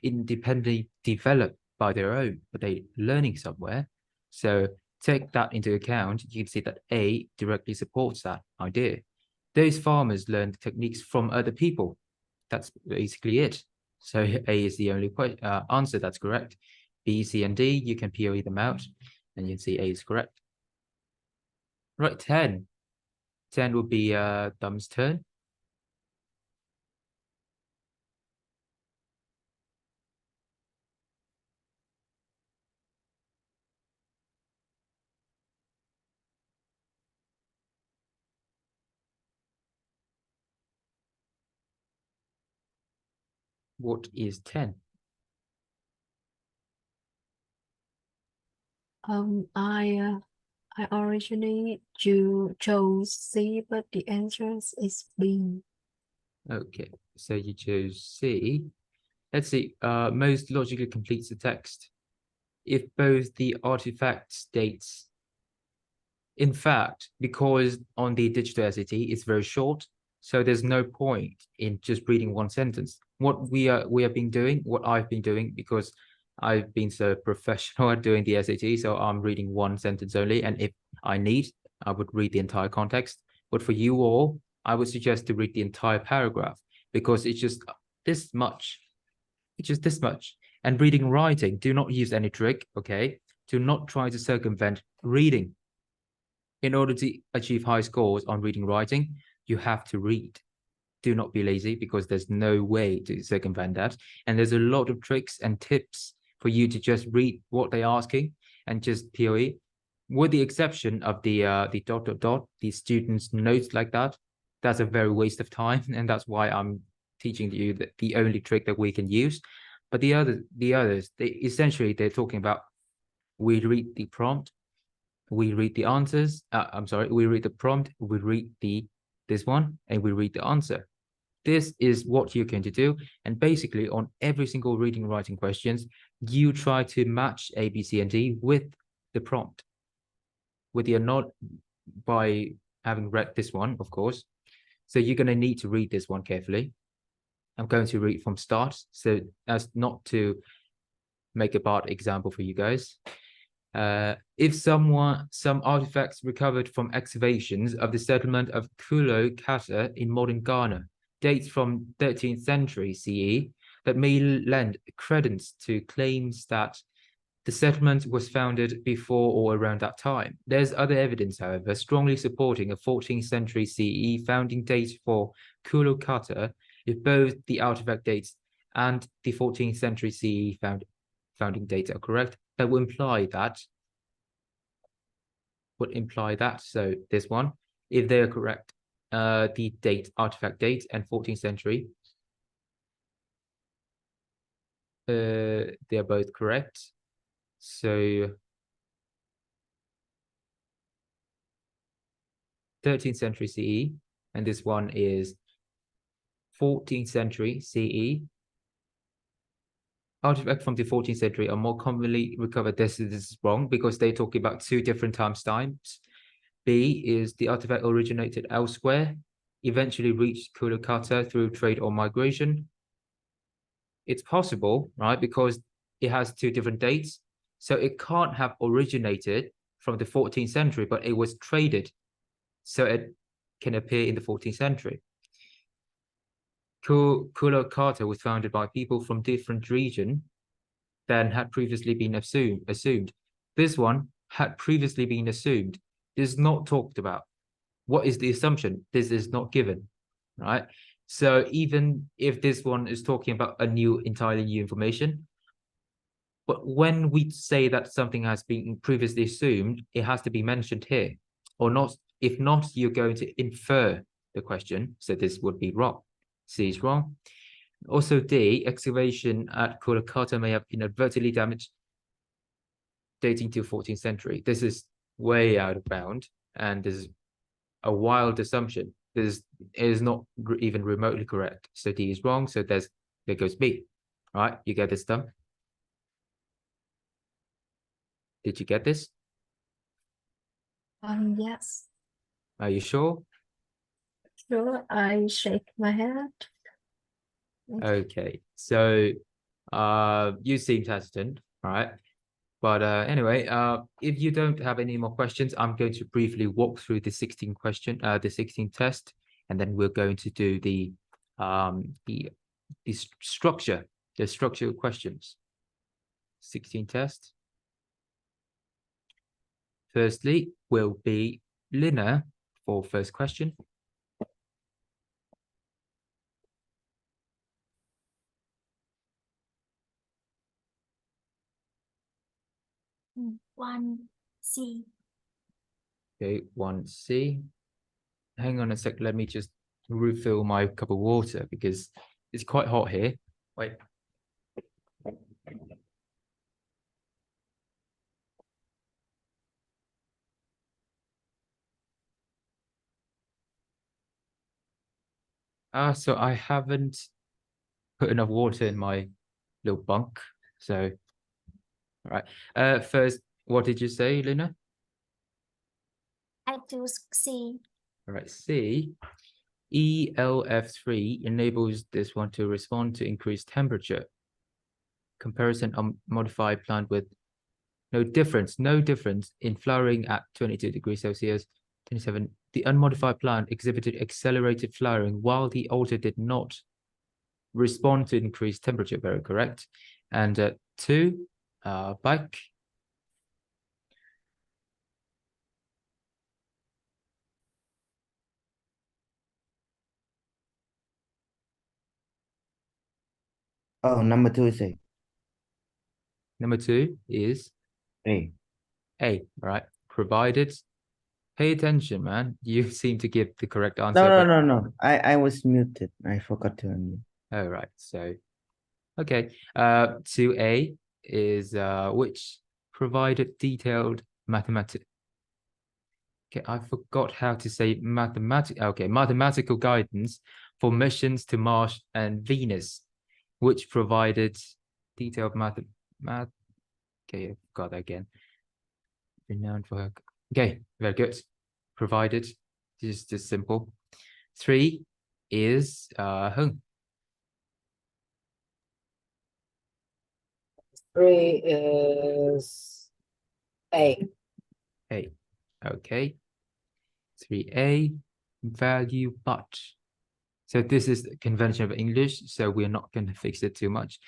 independently develop by their own, but they learning somewhere. So take that into account. You can see that A directly supports that idea. Those farmers learned techniques from other people. That's basically it. So A is the only answer that's correct. B, C, and D, you can POE them out, and you can see A is correct. Right, 10. 10 would be Thumb's turn. What is 10?
I originally chose C, but the answer is B.
Okay, so you chose C. Let's see. Most logically completes the text if both the artifact states. In fact, because on the digital SAT it's very short, so there's no point in just reading one sentence. What we have been doing, what I've been doing, because I've been so professional at doing the SAT, so I'm reading one sentence only, and if I need, I would read the entire context. But for you all, I would suggest to read the entire paragraph because it's just this much. It's just this much. And reading and writing, do not use any trick, okay? Do not try to circumvent reading. In order to achieve high scores on reading and writing, you have to read. Do not be lazy because there's no way to circumvent that. And there's a lot of tricks and tips for you to just read what they're asking and just POE. With the exception of the ... the students' notes like that, that's a very waste of time. And that's why I'm teaching you that the only trick that we can use. But the others, they're talking about we read the prompt, we read the answers. We read the prompt, we read this one, and we read the answer. This is what you're going to do. And basically on every single reading and writing questions, you try to match A, B, C, and D with the prompt. With your not by having read this one, of course. So you're going to need to read this one carefully. I'm going to read from start, so as not to make a bad example for you guys. If some artifacts recovered from excavations of the settlement of Kulo Kata in modern Ghana dates from 13th century CE that may lend credence to claims that the settlement was founded before or around that time. There's other evidence, however, strongly supporting a 14th century CE founding date for Kulo Kata if both the artifact dates and the 14th century CE founding date are correct. That would imply that, so this one, if they're correct, the date, artifact date and 14th century, they're both correct. So 13th century CE, and this one is 14th century CE. Artifacts from the 14th century are more commonly recovered. This is wrong because they're talking about two different times. B is the artifact originated elsewhere. eventually reached Kolkata through trade or migration? It's possible, right? Because it has two different dates. So it can't have originated from the 14th century, but it was traded. So it can appear in the 14th century. Kolkata was founded by people from different region than had previously been assumed. This one had previously been assumed. This is not talked about. What is the assumption? This is not given, right? So even if this one is talking about a entirely new information, but when we say that something has been previously assumed, it has to be mentioned here, or not. If not, you're going to infer the question. So this would be wrong. C is wrong. Also, D, excavation at Kolkata may have inadvertently damaged dating to 14th century. This is way out of bound, and this is a wild assumption. This is not even remotely correct. So D is wrong. So there goes B. All right, you get this done. Did you get this?
Yes.
Are you sure?
Sure, I shake my head.
Okay, so you seem hesitant, right? But anyway, if you don't have any more questions, I'm going to briefly walk through the 16 test, and then we're going to do the structure, the structure questions. 16 test. Firstly, will be Lina for first question.
One C.
Okay, 1C. Hang on a sec. Let me just refill my cup of water because it's quite hot here. Wait. So I haven't put enough water in my little bunk. So, all right. First, what did you say, Lina?
I choose C.
All right, C. ELF3 enables this one to respond to increased temperature. Comparison on modified plant with no difference in flowering at 22 degrees Celsius. 27. The unmodified plant exhibited accelerated flowering while the alter did not respond to increased temperature. Very correct. And 2, back.
Oh, number 2 is A.
Number 2 is
A.
A, right? Provided. Pay attention, man. You seem to give the correct answer.
No. I was muted. I forgot to unmute.
Oh, right. So, okay. 2A is which provided detailed mathematics. Okay, I forgot how to say mathematical guidance for missions to Mars and Venus, which provided detailed math. Okay, I forgot that again. Renowned for her. Okay, very good. Provided. This is just simple. 3 is Hung.
3 is A.
A. Okay. 3A, value but. So this is the convention of English, so we're not going to fix it too much.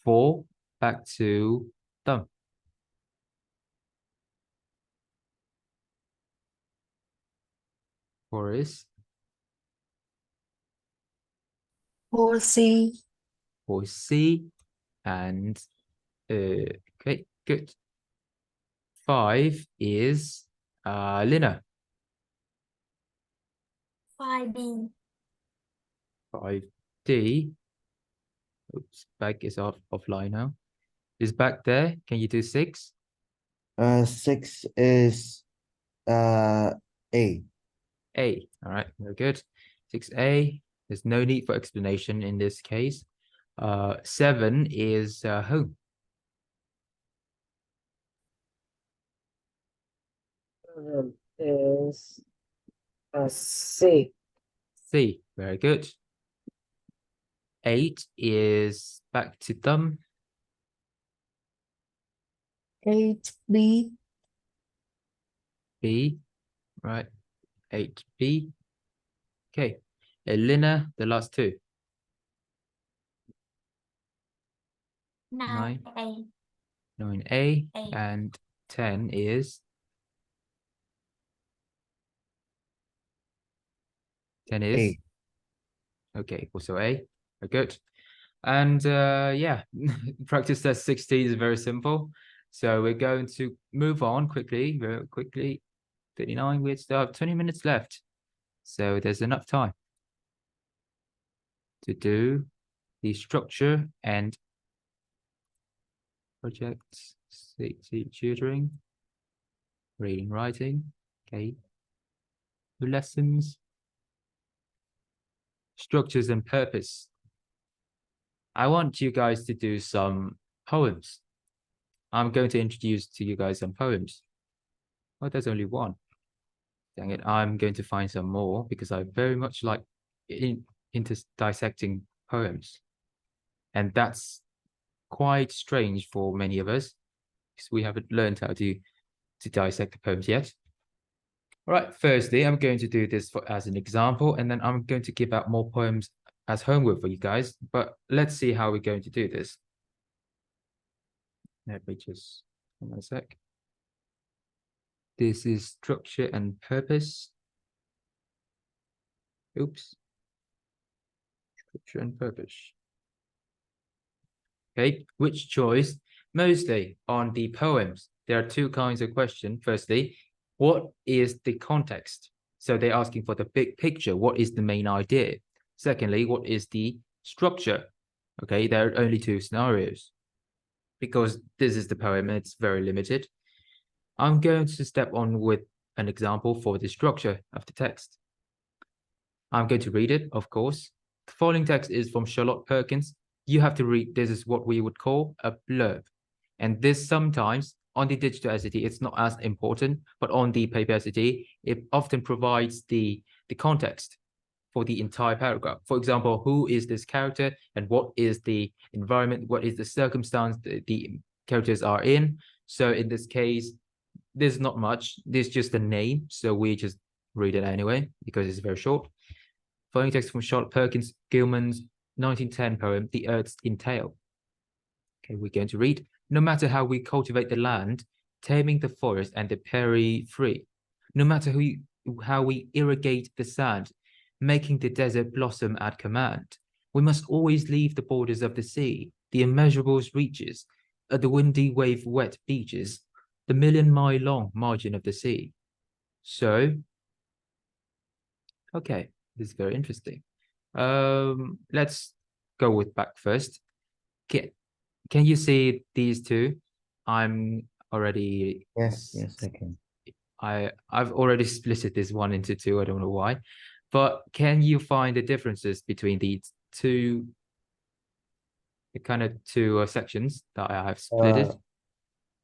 4, back to Dom. 4 is
4C.
4C, and okay, good. 5 is Lina.
5B.
5D. Oops, back is offline now. Is back there? Can you do 6?
6 is A.
A. All right, very good. 6A. There's no need for explanation in this case. 7 is home.
7 is C.
C. Very good. 8 is back to Tâm.
8B.
B. Right. 8B. Okay. Elena, the last two.
9A.
9A.
A.
And 10 is 10 is
A.
okay, also A. Very good. And yeah, practice test 16 is very simple. So we're going to move on quickly, very quickly. 39, we still have 20 minutes left. So there's enough time to do the structure and projects, tutoring, reading, writing, okay, lessons, structures and purpose. I want you guys to do some poems. I'm going to introduce to you guys some poems. Oh, there's only one. Dang it, I'm going to find some more because I very much like into dissecting poems. And that's quite strange for many of us because we haven't learned how to dissect the poems yet. All right, firstly, I'm going to do this as an example, and then I'm going to give out more poems as homework for you guys, but let's see how we're going to do this. Let me just, hold on a sec. This is structure and purpose. Oops. Structure and purpose. Okay, which choice? Mostly on the poems. There are two kinds of questions. Firstly, what is the context? So they're asking for the big picture. What is the main idea? Secondly, what is the structure? Okay, there are only two scenarios. Because this is the poem, it's very limited. I'm going to step on with an example for the structure of the text. I'm going to read it, of course. The following text is from Charlotte Perkins. You have to read, this is what we would call a blurb. And this sometimes, on the digital SAT, it's not as important, but on the paper SAT, it often provides the context for the entire paragraph. For example, who is this character and what is the environment, what is the circumstance the characters are in. So in this case, there's not much, there's just a name. So we just read it anyway, because it's very short. Following text from Charlotte Perkins Gilman's 1910 poem, The Earth's Entail. Okay, we're going to read. No matter how we cultivate the land, taming the forest and the prairie free, no matter how we irrigate the sand, making the desert blossom at command, we must always leave the borders of the sea, the immeasurable reaches, the windy wave wet beaches, the million-mile long margin of the sea. So, okay, this is very interesting. Let's go with back first. Can you see these two? I'm already
Yes, I can.
I've already split this one into two. I don't know why, but can you find the differences between these two, the kind of two sections that I have split?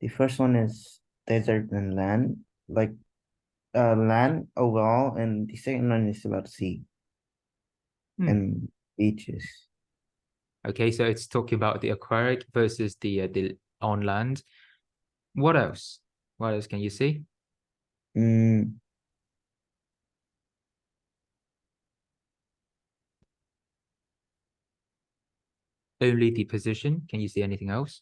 The first one is desert and land, like land overall, and the second one is about sea and beaches.
Okay, so it's talking about the aquatic versus the on land. What else? What else can you see? Only the position. Can you see anything else?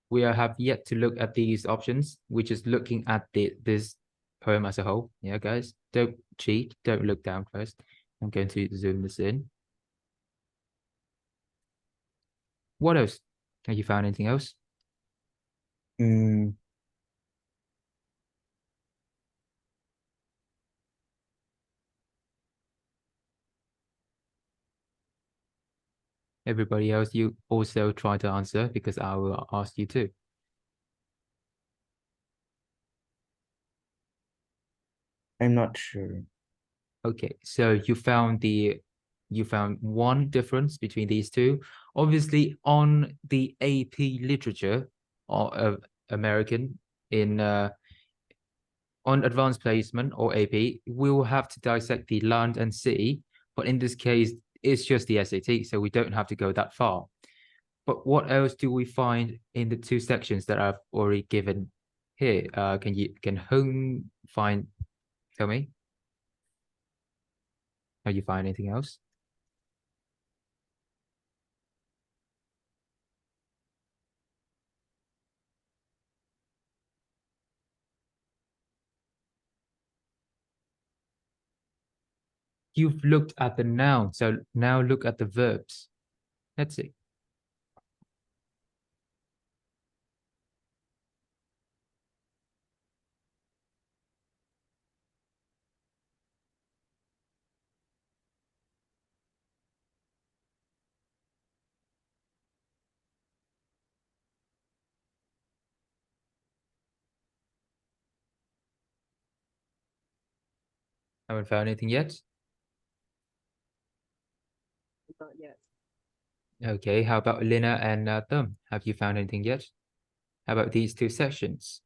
We have yet to look at these options. We're just looking at this poem as a whole. Yeah, guys, don't cheat. Don't look down first. I'm going to zoom this in. What else? Have you found anything else? Everybody else, you also try to answer because I will ask you too.
I'm not sure.
Okay, so you found one difference between these two. Obviously, on the AP literature, or American in on advanced placement or AP, we will have to dissect the land and sea, but in this case, it's just the SAT, so we don't have to go that far. But what else do we find in the two sections that I've already given here? Can Hung tell me? Have you find anything else? You've looked at the noun, so now look at the verbs. Let's see. Haven't found anything yet?
Not yet.
Okay, how about Lina and Thumb? Have you found anything yet? How about these two sections?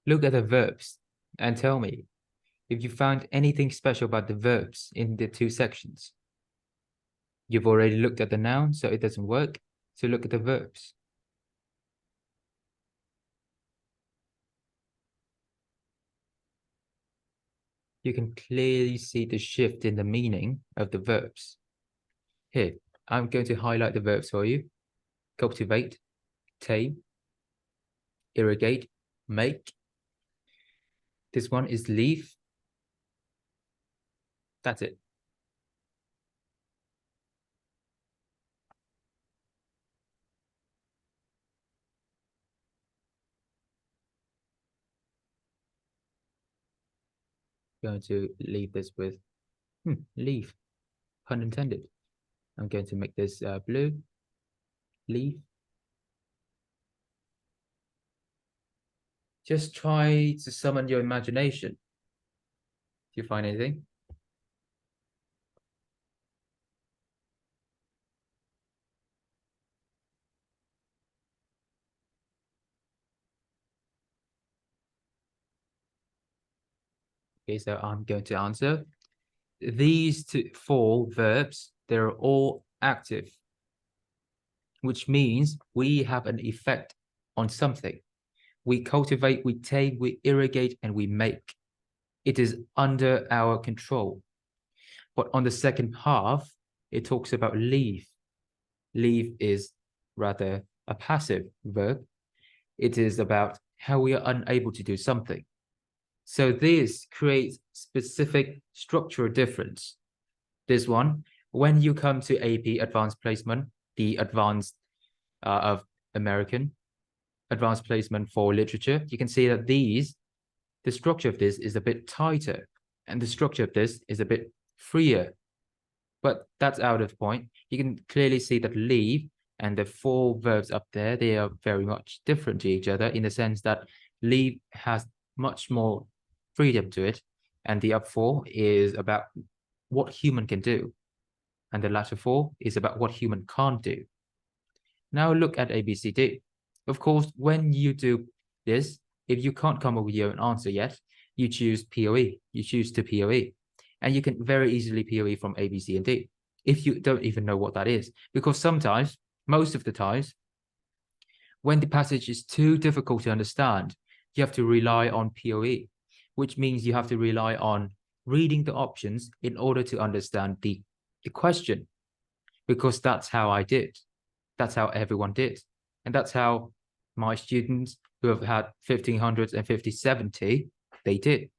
Look at the verbs and tell me if you found anything special about the verbs in the two sections. You've already looked at the noun, so it doesn't work. So look at the verbs. You can clearly see the shift in the meaning of the verbs. Here, I'm going to highlight the verbs for you. Cultivate, tame, irrigate, make. This one is leave. That's it. Going to leave this with leave, pun intended. I'm going to make this blue, leave. Just try to summon your imagination. Do you find anything? Okay, so I'm going to answer. These four verbs, they're all active, which means we have an effect on something. We cultivate, we tame, we irrigate, and we make. It is under our control. But on the second half, it talks about leave. Leave is rather a passive verb. It is about how we are unable to do something. So this creates specific structural difference. This one, when you come to AP advanced placement, the advanced of American, advanced placement for literature, you can see that the structure of this is a bit tighter and the structure of this is a bit freer. But that's out of point. You can clearly see that leave and the four verbs up there, they are very much different to each other in the sense that leave has much more freedom to it, and the up four is about what human can do, and the latter four is about what human can't do. Now look at ABCD. Of course, when you do this, if you can't come up with your own answer yet, you choose POE, you choose to POE, and you can very easily POE from A, B, C, and D if you don't even know what that is, because sometimes, most of the times, when the passage is too difficult to understand, you have to rely on POE, which means you have to rely on reading the options in order to understand the question, because that's how I did. That's how everyone did. And that's how my students who have had 1500s and 5070, they did.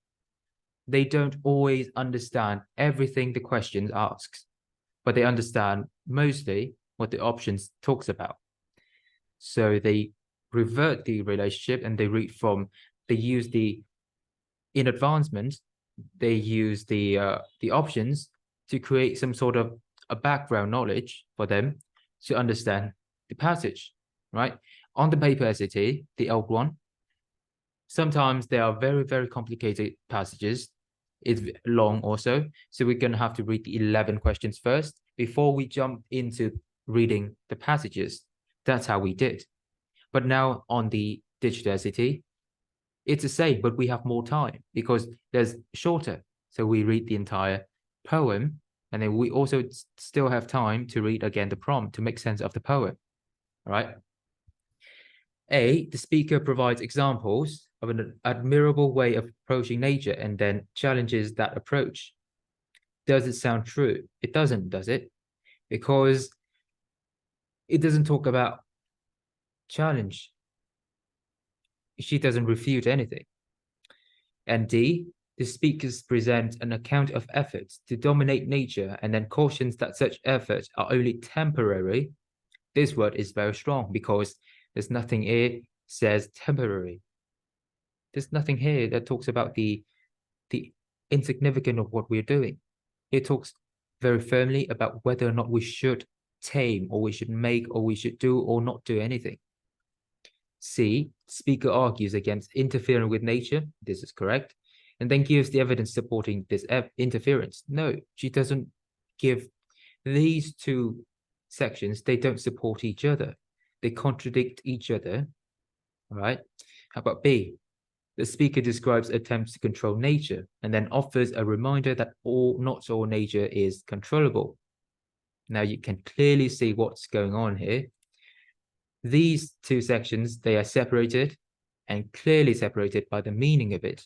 They don't always understand everything the question asks, but they understand mostly what the options talks about. So they revert the relationship and they read from, they use in advancement, they use the options to create some sort of a background knowledge for them to understand the passage, right? On the paper SAT, the old one, Sometimes they are very, very complicated passages. It's long also. So we're going to have to read the 11 questions first before we jump into reading the passages. That's how we did. But now on the Digidacity, it's the same, but we have more time because there's shorter. So we read the entire poem, and then we also still have time to read again the prompt to make sense of the poem. All right. A, the speaker provides examples of an admirable way of approaching nature and then challenges that approach. Does it sound true? It doesn't, does it? Because it doesn't talk about challenge. She doesn't refute anything. And D, the speakers present an account of efforts to dominate nature and then cautions that such efforts are only temporary. This word is very strong because there's nothing here says temporary. There's nothing here that talks about the insignificance of what we're doing. It talks very firmly about whether or not we should tame or we should make or we should do or not do anything. C, speaker argues against interfering with nature. This is correct. And then gives the evidence supporting this interference. No, she doesn't give these two sections. They don't support each other. They contradict each other. All right. How about B? The speaker describes attempts to control nature and then offers a reminder that not all nature is controllable. Now you can clearly see what's going on here. These two sections, they are separated and clearly separated by the meaning of it.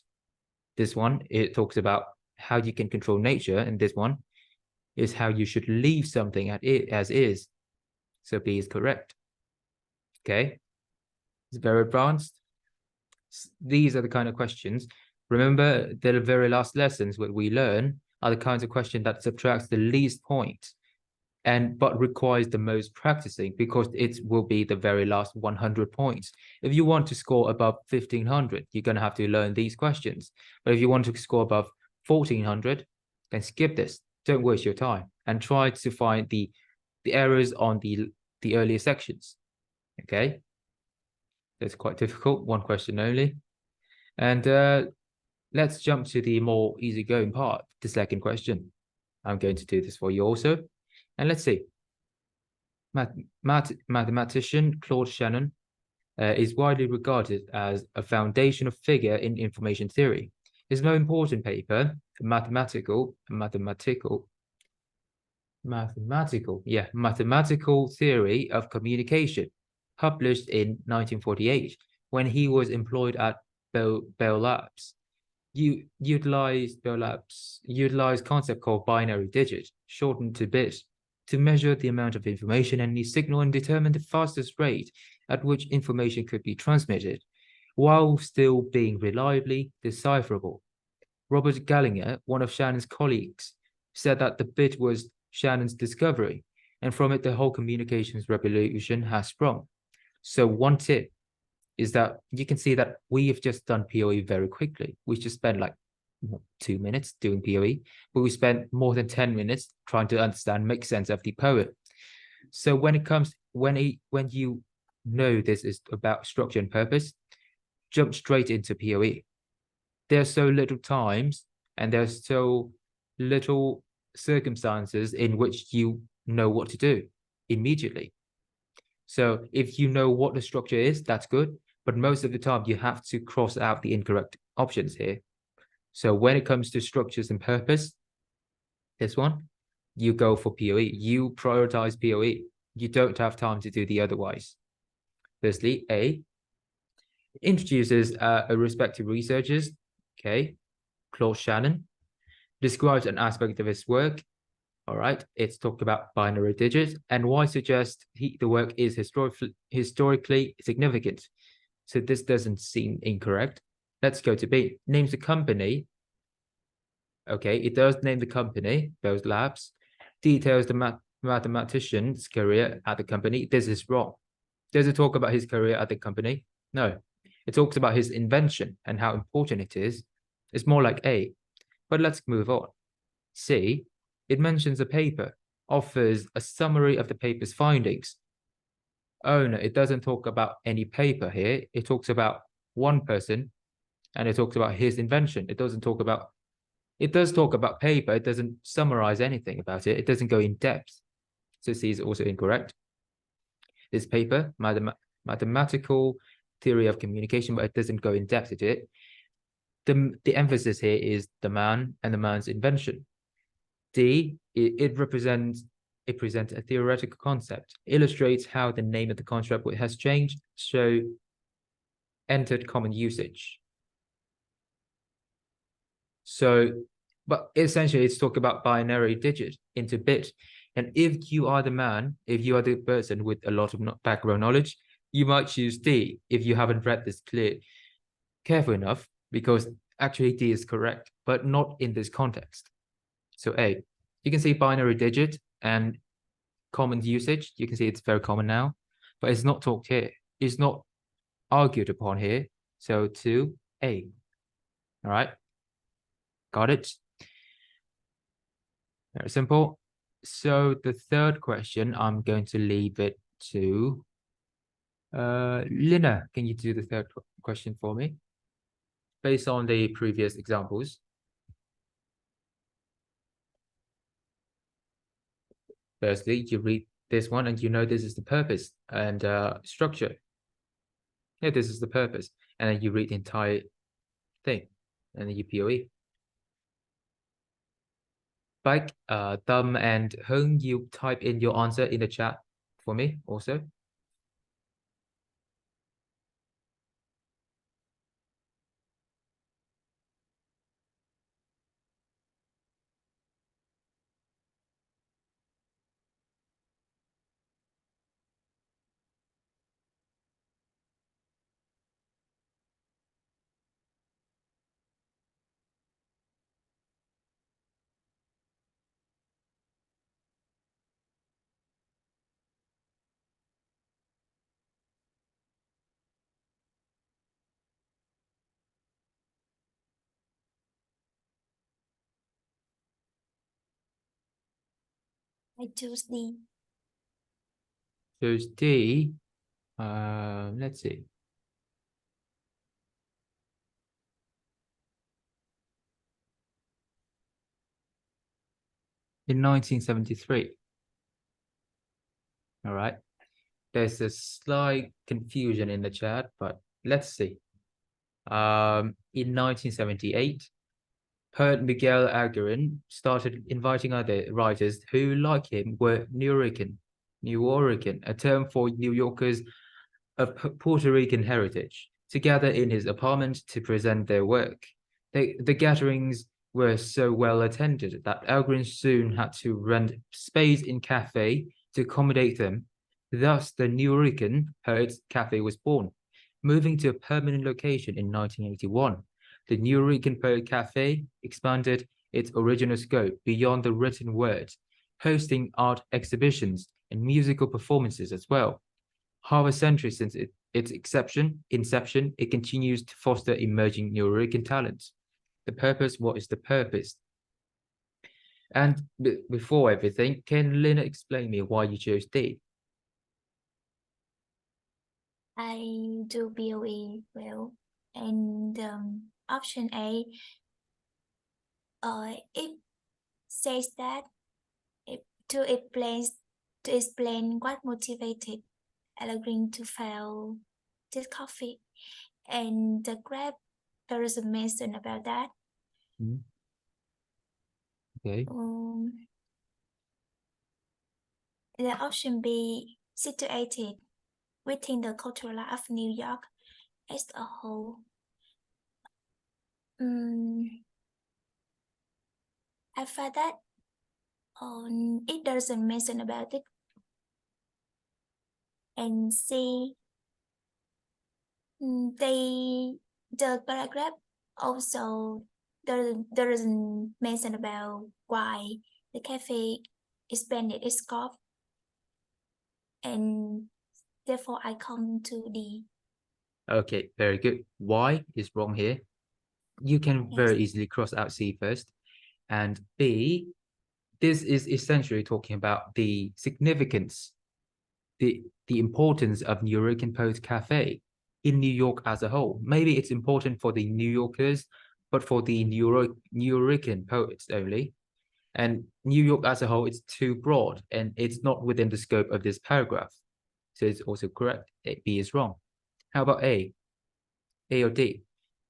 This one, it talks about how you can control nature, and this one is how you should leave something as is. So B is correct. Okay, it's very advanced. These are the kind of questions. Remember, the very last lessons what we learn are the kinds of questions that subtracts the least point, but requires the most practicing because it will be the very last 100 points. If you want to score above 1500, you're going to have to learn these questions. But if you want to score above 1400, then skip this. Don't waste your time and try to find the errors on the earlier sections. Okay, that's quite difficult. One question only. And let's jump to the more easygoing part, the second question. I'm going to do this for you also. And let's see. Mathematician Claude Shannon is widely regarded as a foundational figure in information theory. His most important paper, Mathematical Theory of Communication, published in 1948, when he was employed at Bell Labs. Utilized concept called binary digit, shortened to bit, to measure the amount of information in any signal and determine the fastest rate at which information could be transmitted, while still being reliably decipherable. Robert Gallinger, one of Shannon's colleagues, said that the bit was Shannon's discovery, and from it the whole communications revolution has sprung. So one tip is that you can see that we have just done POE very quickly. We just spent like 2 minutes doing POE, but we spent more than 10 minutes trying to understand, make sense of the poem. So when you know this is about structure and purpose, jump straight into POE. There's so little times and there's so little circumstances in which you know what to do immediately. So if you know what the structure is, that's good. But most of the time you have to cross out the incorrect options here. So when it comes to structures and purpose, this one, you go for POE. You prioritize POE. You don't have time to do the otherwise. Firstly, A, introduces a respected researchers, okay, Claude Shannon, describes an aspect of his work. All right, it's talked about binary digits and why suggest the work is historically significant. So this doesn't seem incorrect. Let's go to B. Names the company. Okay, it does name the company, Bell Labs. Details the mathematician's career at the company. This is wrong. Does it talk about his career at the company? No. It talks about his invention and how important it is. It's more like A. But let's move on. C. It mentions a paper, offers a summary of the paper's findings. Oh no, it doesn't talk about any paper here. It talks about one person and it talks about his invention. It doesn't talk about, it does talk about paper. It doesn't summarize anything about it. It doesn't go in depth. So C is also incorrect. This paper, mathematical theory of communication, but it doesn't go in depth into it. The emphasis here is the man and the man's invention. D, it presents a theoretical concept, illustrates how the name of the construct has changed, so entered common usage. So, but essentially it's talking about binary digit into bit. And if you are the man, if you are the person with a lot of background knowledge, you might choose D if you haven't read this careful enough, because actually D is correct, but not in this context. So A, you can see binary digit and common usage. You can see it's very common now, but it's not talked here. It's not argued upon here. So 2A. All right. Got it. Very simple. So the third question, I'm going to leave it to Lina. Can you do the third question for me? Based on the previous examples. Firstly, you read this one and you know this is the purpose and structure. Yeah, this is the purpose. And then you read the entire thing and then you POE. Bike, Tâm and Hưng, you type in your answer in the chat for me also.
I choose D.
Choose D. Let's see. In 1973. All right. There's a slight confusion in the chat, but let's see. In 1978, poet Miguel Algarin started inviting other writers who, like him, were Nuyorican, a term for New Yorkers of Puerto Rican heritage, together in his apartment to present their work. The gatherings were so well attended that Algarin soon had to rent space in cafe to accommodate them. Thus, the Nuyorican Poets Cafe was born, moving to a permanent location in 1981. The Nuyorican Poet Cafe expanded its original scope beyond the written word, hosting art exhibitions and musical performances as well. Half a century since its inception, it continues to foster emerging Nuyorican talents. The purpose, what is the purpose? And before everything, can Lina explain me why you chose D?
I do BOE well. And option A, it says that to explain what motivated Algarin to found this coffee, and the grab, there is a mention about that.
Okay.
The option B, situated within the cultural life of New York as a whole. I find that it doesn't mention about it. And C, the paragraph also there isn't mention about why the cafe expanded its scope, and therefore I come to D.
Okay, very good. Y is wrong here. You can very easily cross out C first. And B, this is essentially talking about the significance, the importance of Nuyorican Poets Cafe, in New York as a whole. Maybe it's important for the New Yorkers, but for the New Yorker poets only. And New York as a whole, it's too broad and it's not within the scope of this paragraph. So it's also correct. B is wrong. How about A? A or D?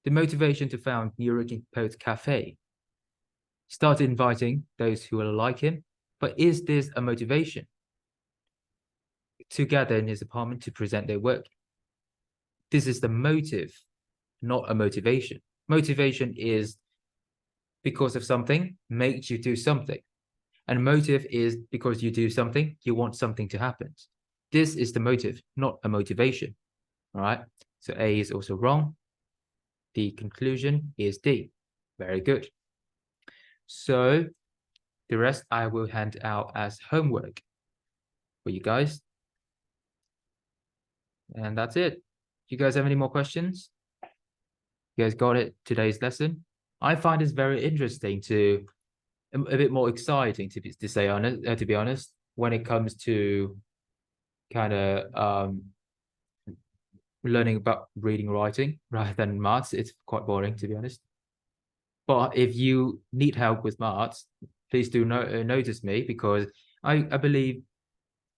The motivation to found New Yorker Poets Cafe. Started inviting those who will like him, but is this a motivation to gather in his apartment to present their work? This is the motive, not a motivation. Motivation is because of something makes you do something. And motive is because you do something, you want something to happen. This is the motive, not a motivation. All right. So A is also wrong. The conclusion is D. Very good. So the rest I will hand out as homework for you guys. And that's it. You guys have any more questions? You guys got it, today's lesson? I find this very interesting to, a bit more exciting to be honest, when it comes to kind of learning about reading and writing rather than maths. It's quite boring, to be honest. But if you need help with maths, please do notice me, because I believe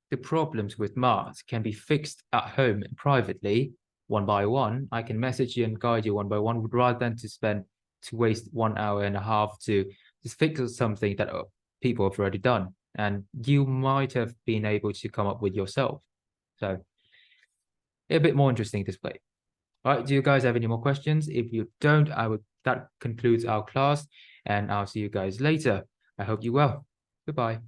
the problems with maths can be fixed at home and privately, one by one. I can message you and guide you one by one, rather than to waste 1 hour and a half to just fix something that people have already done, and you might have been able to come up with yourself. So a bit more interesting this way. All right, do you guys have any more questions? If you don't, that concludes our class, and I'll see you guys later. I hope you well. Goodbye.